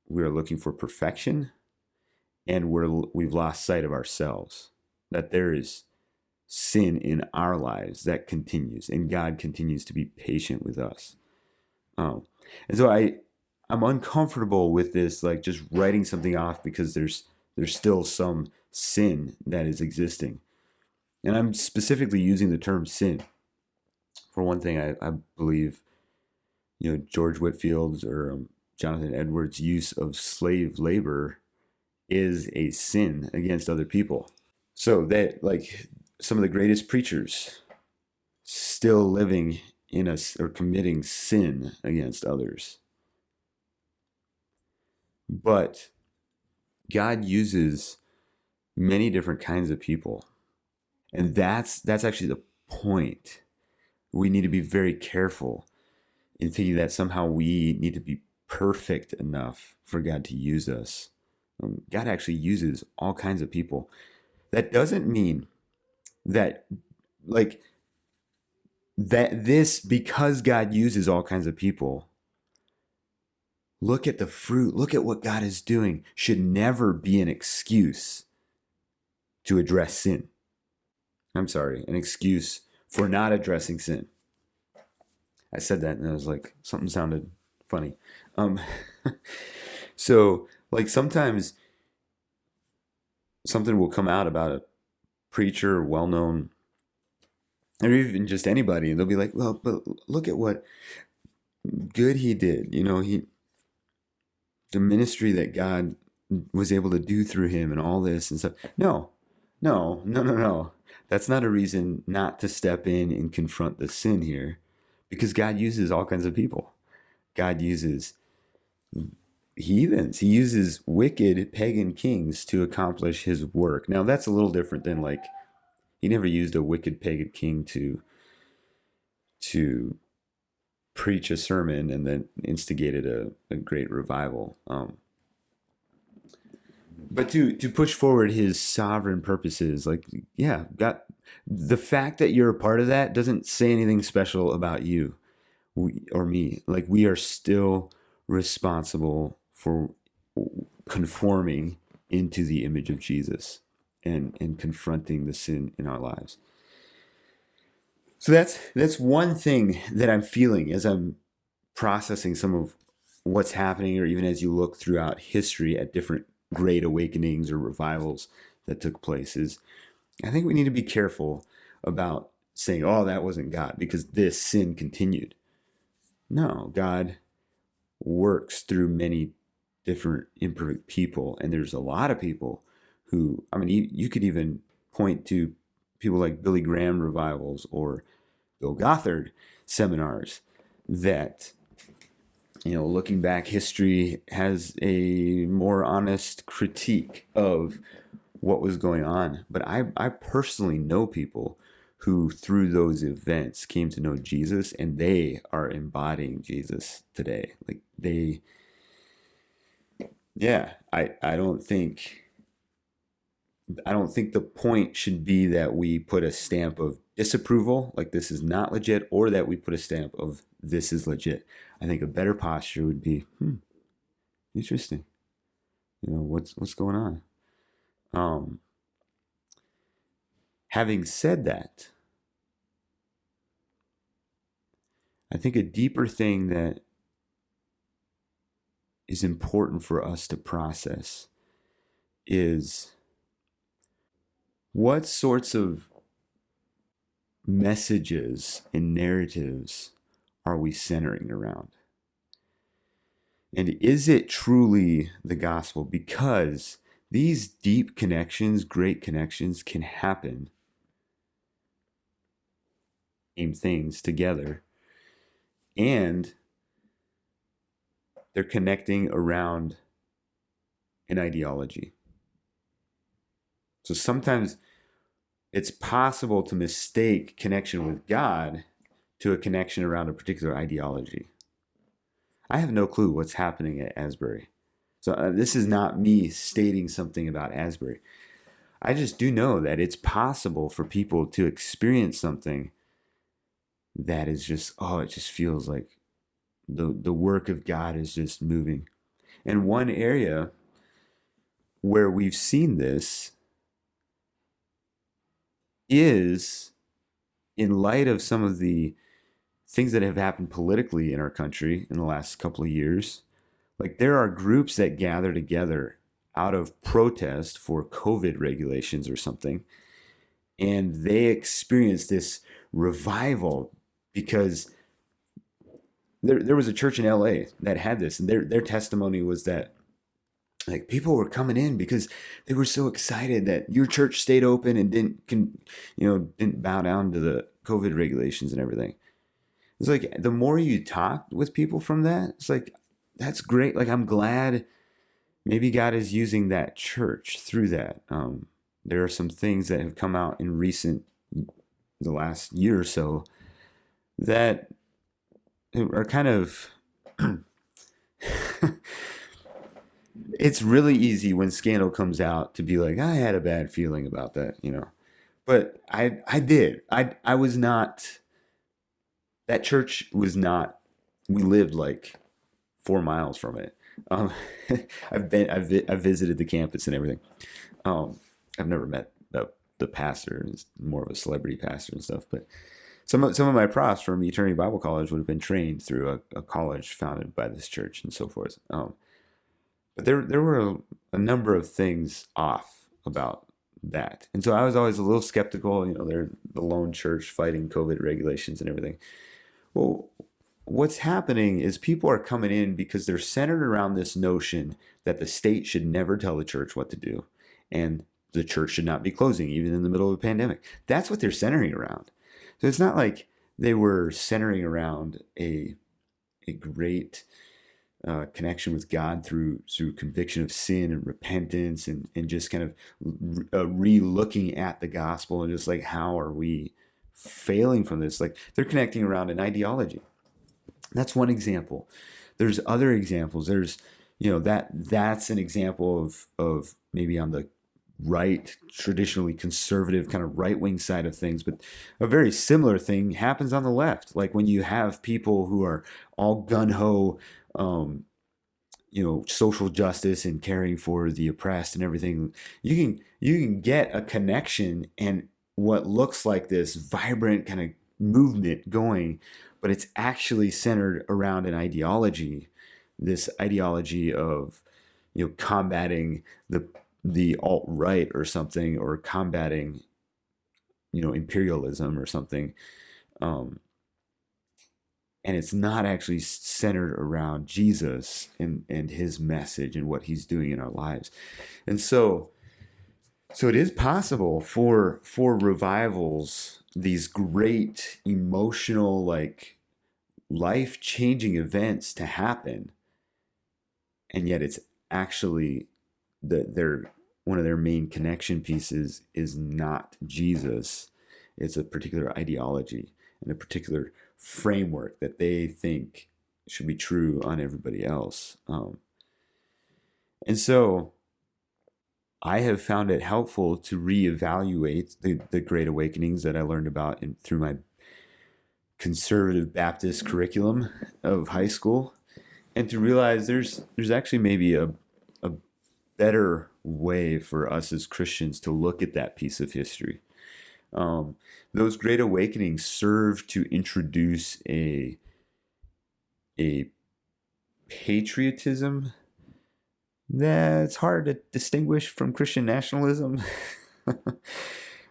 we are looking for perfection, and we've lost sight of ourselves, that there is sin in our lives that continues, and God continues to be patient with us. And so I'm uncomfortable with this, like just writing something off because there's still some sin that is existing. And I'm specifically using the term sin. For one thing, I believe, George Whitfield's or Jonathan Edwards' use of slave labor is a sin against other people. So that, like, some of the greatest preachers still living in us or committing sin against others. But God uses many different kinds of people. And that's actually the point. We need to be very careful in thinking that somehow we need to be perfect enough for God to use us. God actually uses all kinds of people. That doesn't mean that, like, that this, because God uses all kinds of people, look at the fruit, look at what God is doing, should never be an excuse to address sin. I'm sorry, an excuse for not addressing sin. I said that and I was like, something sounded funny. So, like, sometimes something will come out about a preacher, well-known, or even just anybody, and they'll be like, well, but look at what good he did. The ministry that God was able to do through him and all this and stuff. No. That's not a reason not to step in and confront the sin here, because God uses all kinds of people. God uses heathens. He uses wicked pagan kings to accomplish his work. Now, that's a little different than, like, he never used a wicked pagan king to preach a sermon and then instigated a great revival. But to push forward his sovereign purposes, like, yeah, God, the fact that you're a part of that doesn't say anything special about you or me. Like, we are still responsible for conforming into the image of Jesus and confronting the sin in our lives. So that's one thing that I'm feeling as I'm processing some of what's happening, or even as you look throughout history at different great awakenings or revivals that took place, is I think we need to be careful about saying, oh, that wasn't God because this sin continued. No, God works through many different imperfect people, and there's a lot of people who, I mean, you could even point to people like Billy Graham revivals or Bill Gothard seminars that, looking back, history has a more honest critique of what was going on. But I personally know people who, through those events, came to know Jesus, and they are embodying Jesus today. Like, I don't think the point should be that we put a stamp of disapproval, like this is not legit, or that we put a stamp of this is legit. I think a better posture would be, interesting. What's going on? Having said that, I think a deeper thing that is important for us to process is what sorts of messages and narratives are we centering around? And is it truly the gospel? Because these deep connections, great connections, can happen, same things together, and they're connecting around an ideology. So sometimes it's possible to mistake connection with God to a connection around a particular ideology. I have no clue what's happening at Asbury. So this is not me stating something about Asbury. I just do know that it's possible for people to experience something that is just, oh, it just feels like the work of God is just moving. And one area where we've seen this is in light of some of the things that have happened politically in our country in the last couple of years. Like there are groups that gather together out of protest for COVID regulations or something, and they experience this revival because there was a church in LA that had this, and their testimony was that like people were coming in because they were so excited that your church stayed open and didn't bow down to the COVID regulations and everything. It's like the more you talk with people from that, it's like that's great. Like I'm glad maybe God is using that church through that. There are some things that have come out in the last year or so that are kind of it's really easy when scandal comes out to be like, I had a bad feeling about that. But I did. I was not, that church was not, we lived like 4 miles from it. Um, I've visited the campus and everything. I've never met the pastor. He's more of a celebrity pastor and stuff. But some of my profs from Eternity Bible College would have been trained through a college founded by this church and so forth. But there were a number of things off about that, and so I was always a little skeptical. They're the lone church fighting COVID regulations and everything. Well, what's happening is people are coming in because they're centered around this notion that the state should never tell the church what to do, and the church should not be closing even in the middle of a pandemic. That's what they're centering around. So it's not like they were centering around a great connection with God through conviction of sin and repentance and just kind of re-looking at the gospel and just like, how are we failing from this? Like they're connecting around an ideology. That's one example. There's other examples. There's, that's an example of maybe on the right, traditionally conservative kind of right-wing side of things, but a very similar thing happens on the left. Like when you have people who are all gun-ho, social justice and caring for the oppressed and everything, you can get a connection and what looks like this vibrant kind of movement going, but it's actually centered around an ideology, this ideology of combating the alt-right or something, or combating imperialism or something, and it's not actually centered around Jesus and his message and what he's doing in our lives. And so it is possible for revivals, these great emotional, like life-changing events to happen, and yet it's actually one of their main connection pieces is not Jesus. It's a particular ideology and a particular framework that they think should be true on everybody else. And so I have found it helpful to reevaluate the Great Awakenings that I learned about through my conservative Baptist curriculum of high school, and to realize there's actually maybe a better way for us as Christians to look at that piece of history. Those Great Awakenings serve to introduce a patriotism that's hard to distinguish from Christian nationalism.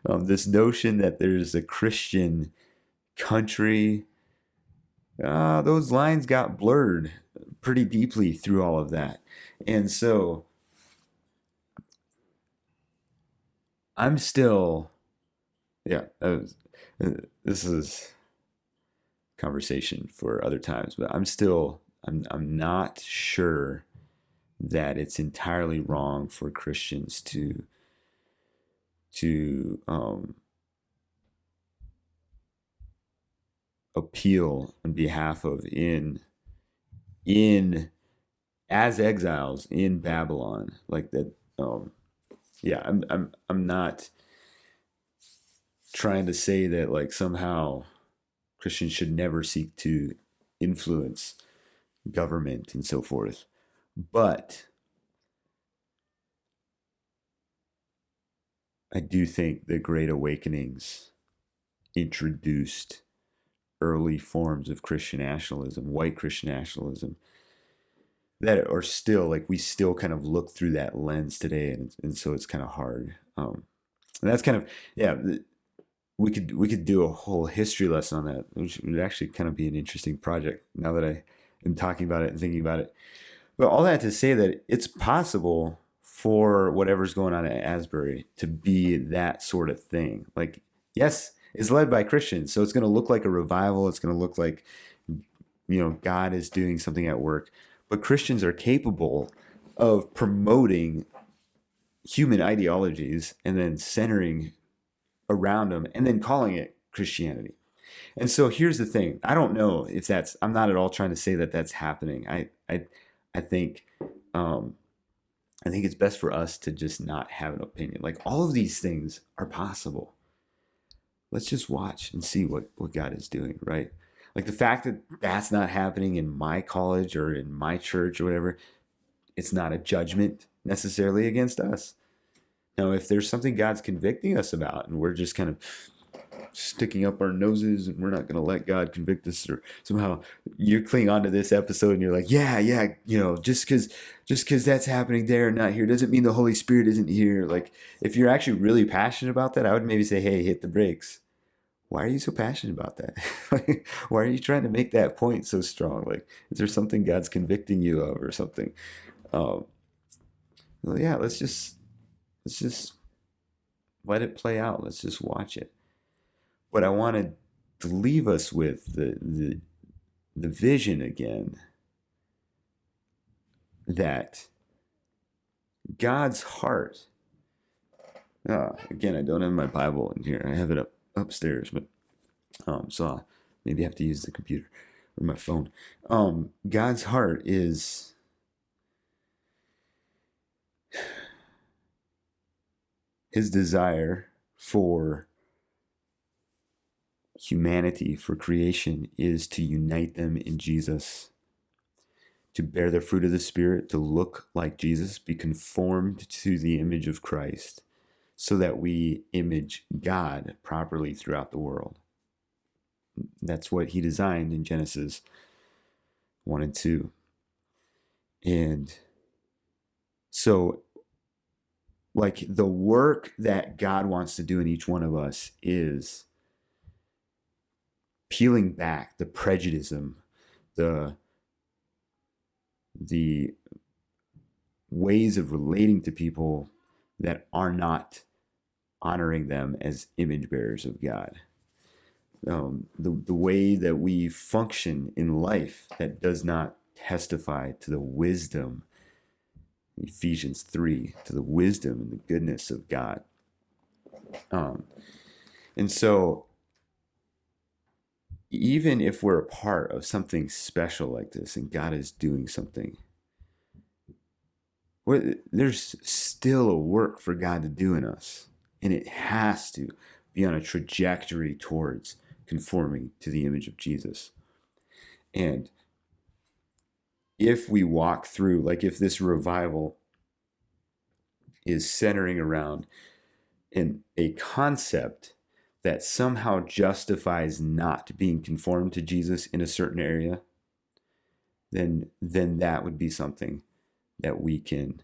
This notion that there's a Christian country, those lines got blurred pretty deeply through all of that. And so I'm still, this is conversation for other times. But I'm not sure that it's entirely wrong for Christians to appeal on behalf of in as exiles in Babylon, like that. Yeah, I'm not trying to say that like somehow Christians should never seek to influence government and so forth, but I do think the Great Awakenings introduced early forms of Christian nationalism, white Christian nationalism, that are still like we still kind of look through that lens today, and so it's kind of hard. And that's kind of yeah. We could do a whole history lesson on that, which would actually kind of be an interesting project now that I am talking about it and thinking about it. But all that to say that it's possible for whatever's going on at Asbury to be that sort of thing. Like, yes, it's led by Christians, so it's going to look like a revival. It's going to look like, God is doing something at work. But Christians are capable of promoting human ideologies and then centering around them and then calling it Christianity. And so here's the thing. I don't know if I'm not at all trying to say that that's happening. I think it's best for us to just not have an opinion. Like all of these things are possible. Let's just watch and see what God is doing, right? Like the fact that that's not happening in my college or in my church or whatever, it's not a judgment necessarily against us. Now, if there's something God's convicting us about and we're just kind of sticking up our noses and we're not going to let God convict us, or somehow you cling onto this episode and you're like, yeah, just because that's happening there and not here doesn't mean the Holy Spirit isn't here. Like if you're actually really passionate about that, I would maybe say, hey, hit the brakes. Why are you so passionate about that? Like, why are you trying to make that point so strong? Like, is there something God's convicting you of or something? Well, yeah, let's just let it play out. Let's just watch it. But I wanted to leave us with the vision again that God's heart. Again, I don't have my Bible in here. I have it upstairs, but so I'll maybe have to use the computer or my phone. God's heart is his desire for humanity, for creation, is to unite them in Jesus, to bear the fruit of the Spirit, to look like Jesus, be conformed to the image of Christ, so that we image God properly throughout the world. That's what he designed in Genesis 1 and 2. And so, like, the work that God wants to do in each one of us is peeling back the prejudice, the ways of relating to people that are not honoring them as image bearers of God. The way that we function in life that does not testify to the wisdom, Ephesians 3, to the wisdom and the goodness of God. And so, even if we're a part of something special like this and God is doing something, there's still a work for God to do in us. And it has to be on a trajectory towards conforming to the image of Jesus. And if we walk through, like if this revival is centering around a concept that somehow justifies not being conformed to Jesus in a certain area, then that would be something that we can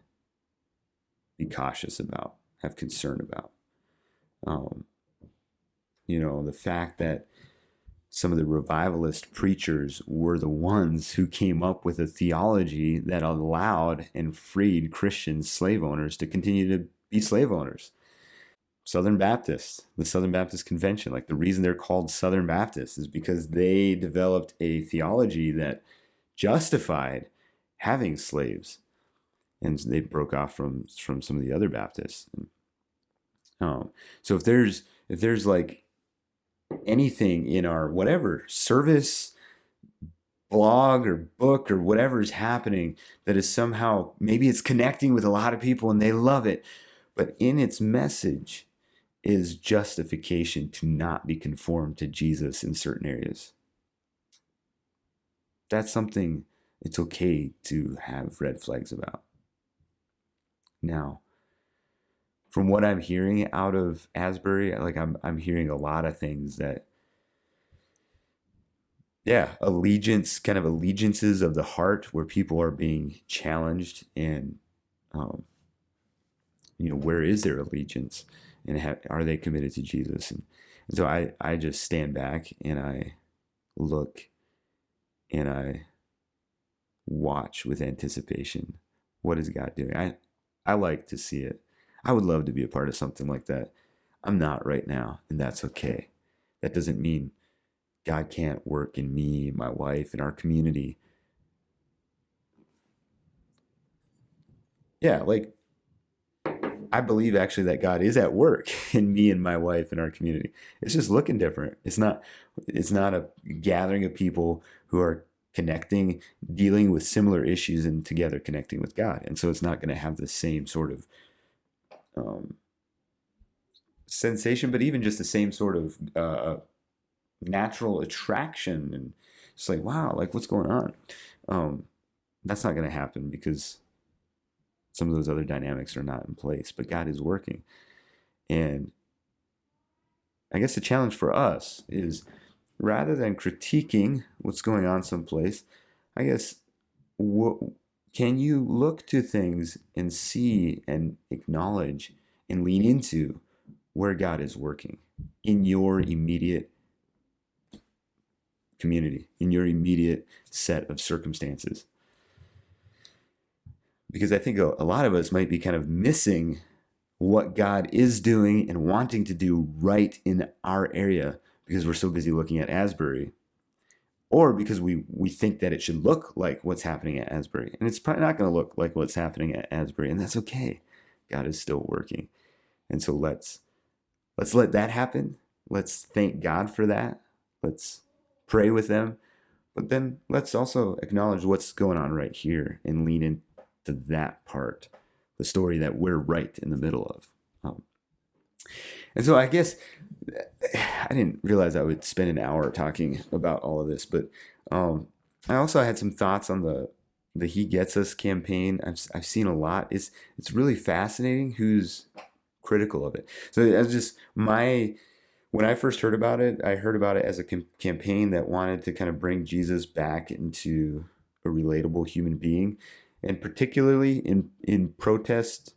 be cautious about, have concern about. The fact that some of the revivalist preachers were the ones who came up with a theology that allowed and freed Christian slave owners to continue to be slave owners. Southern Baptists, the Southern Baptist Convention. Like the reason they're called Southern Baptists is because they developed a theology that justified having slaves, and they broke off from some of the other Baptists. So if there's like anything in our whatever service, blog or book or whatever is happening that is somehow, maybe it's connecting with a lot of people and they love it, but in its message is justification to not be conformed to Jesus in certain areas. That's something it's okay to have red flags about. Now, from what I'm hearing out of Asbury, like I'm hearing a lot of things that, yeah, allegiances of the heart where people are being challenged, and um, where is their allegiance, and are they committed to Jesus? And so I just stand back and I look and I watch with anticipation. What is God doing? I like to see it. I would love to be a part of something like that. I'm not right now, and that's okay. That doesn't mean God can't work in me, my wife, and our community. Yeah, like I believe actually that God is at work in me and my wife and our community. It's just looking different. It's not a gathering of people who are connecting, dealing with similar issues and together connecting with God. And so it's not going to have the same sort of um, sensation, but even just the same sort of natural attraction, and it's like, wow, like what's going on? Um, that's not going to happen because some of those other dynamics are not in place, but God is working. And I guess the challenge for us is, rather than critiquing what's going on someplace, I guess, can you look to things and see and acknowledge and lean into where God is working in your immediate community, in your immediate set of circumstances? Because I think a lot of us might be kind of missing what God is doing and wanting to do right in our area because we're so busy looking at Asbury, or because we think that it should look like what's happening at Asbury. And it's probably not going to look like what's happening at Asbury, and that's okay. God is still working. And so let's let that happen. Let's thank God for that. Let's pray with them. But then let's also acknowledge what's going on right here and lean into that part, the story that we're right in the middle of. And so I guess I didn't realize I would spend an hour talking about all of this, but I also had some thoughts on the He Gets Us campaign. I've seen a lot. It's really fascinating who's critical of it. So that's just when I first heard about it, I heard about it as a campaign that wanted to kind of bring Jesus back into a relatable human being, and particularly in protest.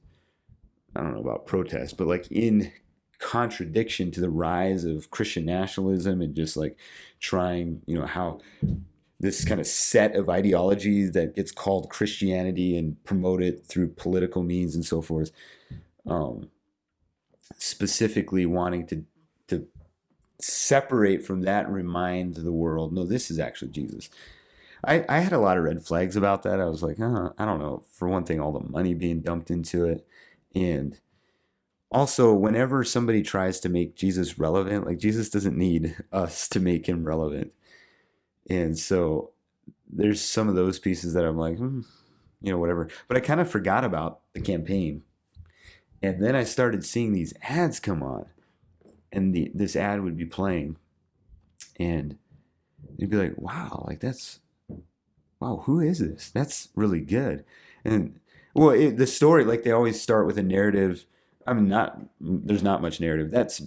I don't know about protest, but like in contradiction to the rise of Christian nationalism, and just like trying, how this kind of set of ideologies that gets called Christianity and promoted through political means and so forth, specifically wanting to separate from that and remind the world, no, this is actually Jesus. I had a lot of red flags about that. I was like, I don't know. For one thing, all the money being dumped into it. And also, whenever somebody tries to make Jesus relevant, like Jesus doesn't need us to make him relevant. And so there's some of those pieces that I'm like, whatever. But I kind of forgot about the campaign. And then I started seeing these ads come on. And this ad would be playing. And you'd be like, wow, like wow, who is this? That's really good. And well, the story, like they always start with a narrative. I mean, there's not much narrative. That's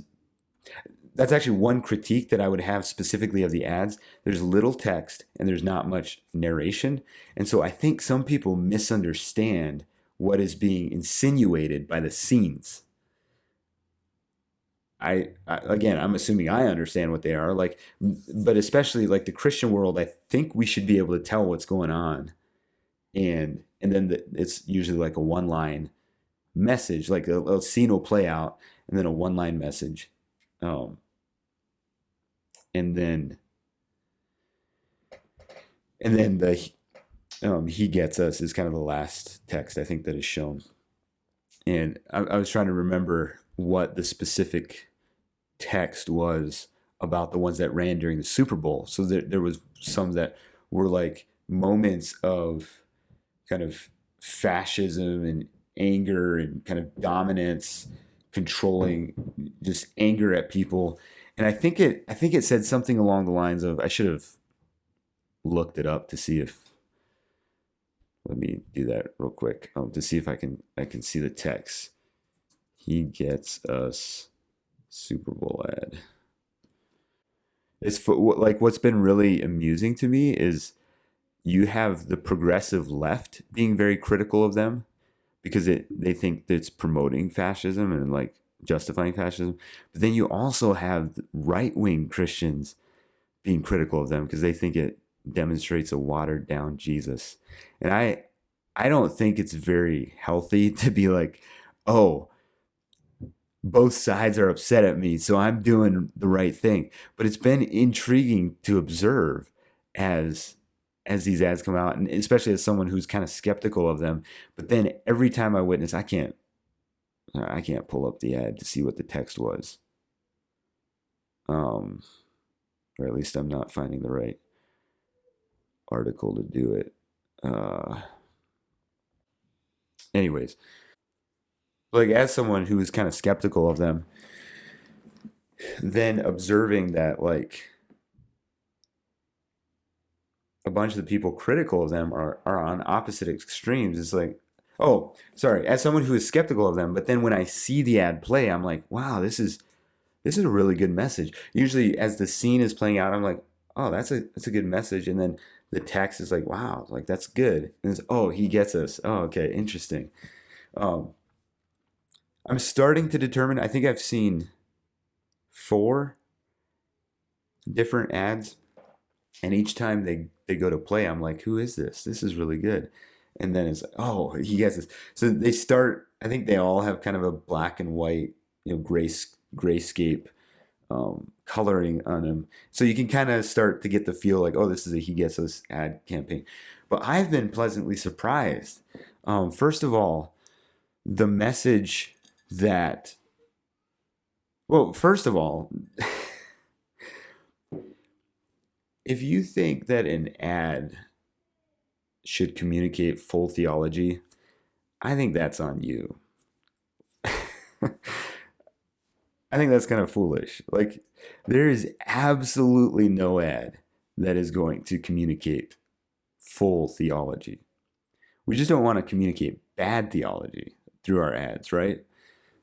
actually one critique that I would have specifically of the ads. There's little text and there's not much narration. And so I think some people misunderstand what is being insinuated by the scenes. Again, I'm assuming I understand what they are, like, but especially like the Christian world, I think we should be able to tell what's going on, and then it's usually like a one line message, like a scene will play out, and then a one-line message. Um, and then the he gets us is kind of the last text I think that is shown. And I was trying to remember what the specific text was about the ones that ran during the Super Bowl. So there was some that were like moments of kind of fascism and anger and kind of dominance, controlling, just anger at people. And I think it said something along the lines of, I should have looked it up to see if, let me do that real quick, to see if I can see the text. He gets us Super Bowl ad. It's for, like, what's been really amusing to me is you have the progressive left being very critical of them because they think that it's promoting fascism and like justifying fascism. But then you also have right wing Christians being critical of them because they think it demonstrates a watered down Jesus. And I don't think it's very healthy to be like, oh, both sides are upset at me, so I'm doing the right thing. But it's been intriguing to observe as these ads come out, and especially as someone who's kind of skeptical of them. But then every time I witness, I can't pull up the ad to see what the text was, um, or at least I'm not finding the right article to do it. Anyways, like as someone who is kind of skeptical of them, then observing that like a bunch of the people critical of them are on opposite extremes. It's like, oh, sorry, as someone who is skeptical of them, but then when I see the ad play, I'm like, wow, this is a really good message. Usually, as the scene is playing out, I'm like, oh, that's a good message, and then the text is like, wow, like that's good. And it's, oh, he gets us. Oh, okay, interesting. Um, I'm starting to determine. I think I've seen four different ads, and each time they go to play, I'm like, who is this? This is really good. And then it's like, oh, he gets this. So they start. I think they all have kind of a black and white, grayscape coloring on them. So you can kind of start to get the feel like, oh, this is a he gets us ad campaign. But I've been pleasantly surprised. First of all, the message that, well, first of all, if you think that an ad should communicate full theology, I think that's on you. I think that's kind of foolish. Like, there is absolutely no ad that is going to communicate full theology. We just don't want to communicate bad theology through our ads, right?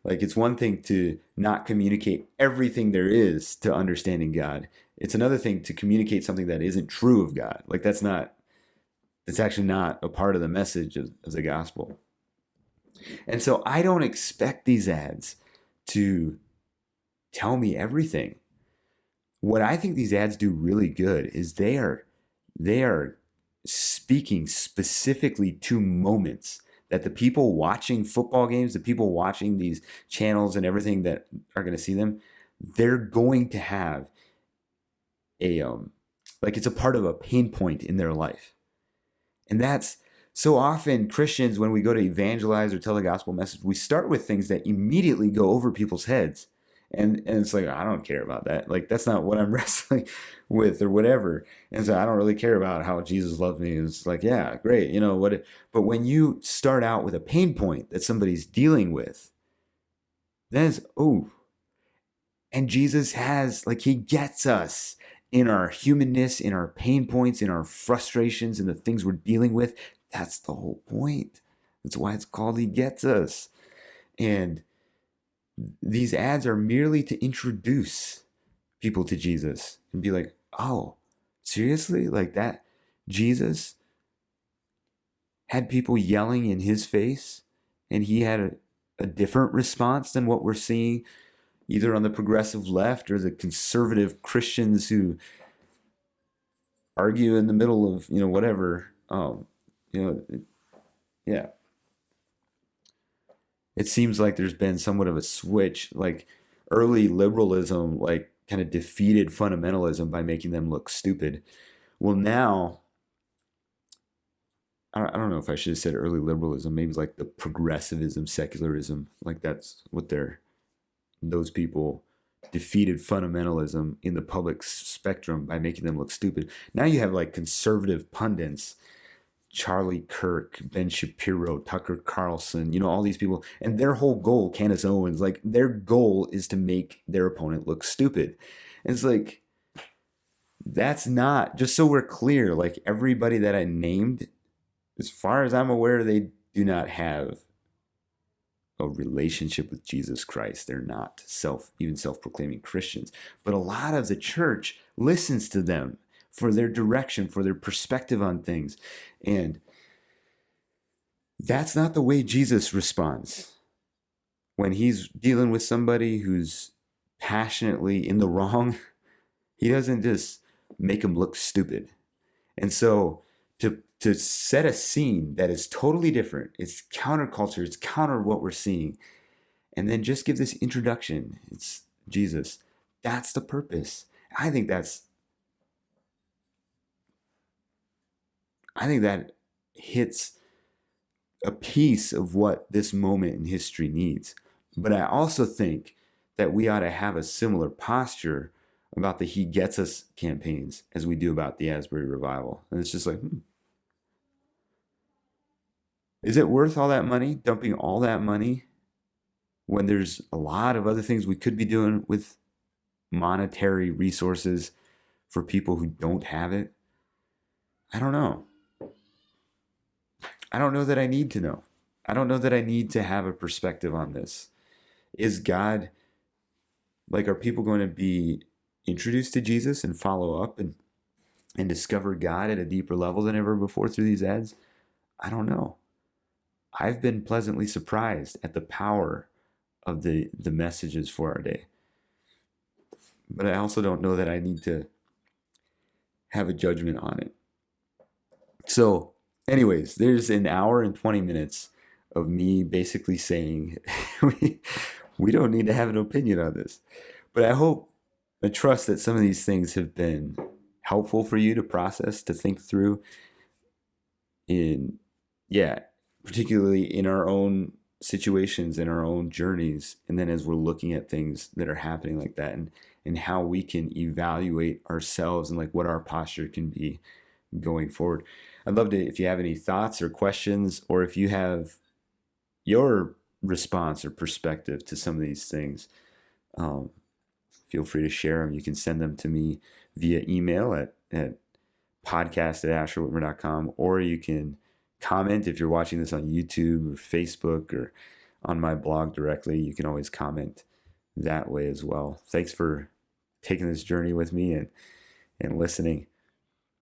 Like, it's one thing to not communicate everything there is to understanding God. It's another thing to communicate something that isn't true of God. Like, that's actually not a part of the message of the gospel. And so I don't expect these ads to tell me everything. What I think these ads do really good is they are speaking specifically to moments that the people watching football games, the people watching these channels and everything that are going to see them, they're going to have a like it's a part of a pain point in their life. And that's so often Christians, when we go to evangelize or tell the gospel message, we start with things that immediately go over people's heads. And it's like, I don't care about that. Like, that's not what I'm wrestling with or whatever. And so I don't really care about how Jesus loved me. And it's like, yeah, great. What? But when you start out with a pain point that somebody's dealing with, then it's, oh, and Jesus has, like, he gets us in our humanness, in our pain points, in our frustrations, in the things we're dealing with. That's the whole point. That's why it's called He Gets Us. And these ads are merely to introduce people to Jesus and be like, oh, seriously? Like that? Jesus had people yelling in his face and he had a different response than what we're seeing either on the progressive left or the conservative Christians who argue in the middle of, whatever. You know, yeah. It seems like there's been somewhat of a switch, like early liberalism, like kind of defeated fundamentalism by making them look stupid. Well, now, I don't know if I should have said early liberalism, maybe it's like the progressivism, secularism, like that's what those people defeated fundamentalism in the public spectrum by making them look stupid. Now you have like conservative pundits, Charlie Kirk, Ben Shapiro, Tucker Carlson, all these people, and their whole goal, Candace Owens, like their goal is to make their opponent look stupid. And it's like, that's not, just so we're clear, like everybody that I named, as far as I'm aware, they do not have a relationship with Jesus Christ. They're not even self-proclaiming Christians. But a lot of the church listens to them for their direction, for their perspective on things. And that's not the way Jesus responds. When he's dealing with somebody who's passionately in the wrong, he doesn't just make them look stupid. And so to set a scene that is totally different, it's counterculture, it's counter what we're seeing, and then just give this introduction, it's Jesus. That's the purpose. I think that hits a piece of what this moment in history needs. But I also think that we ought to have a similar posture about the He Gets Us campaigns as we do about the Asbury Revival. And it's just like, is it worth all that money, dumping all that money when there's a lot of other things we could be doing with monetary resources for people who don't have it? I don't know. I don't know that I need to know. I don't know that I need to have a perspective on this. Is God, like, are people going to be introduced to Jesus and follow up and discover God at a deeper level than ever before through these ads? I don't know. I've been pleasantly surprised at the power of the messages for our day. But I also don't know that I need to have a judgment on it. So, anyways, there's an hour and 20 minutes of me basically saying we don't need to have an opinion on this. But I trust that some of these things have been helpful for you to process, to think through particularly in our own situations, in our own journeys. And then as we're looking at things that are happening like that, and how we can evaluate ourselves and like what our posture can be going forward. I'd love to, if you have any thoughts or questions, or if you have your response or perspective to some of these things, feel free to share them. You can send them to me via email at podcast@asherwhitmer.com, or you can comment if you're watching this on YouTube or Facebook or on my blog directly. You can always comment that way as well. Thanks for taking this journey with me and listening.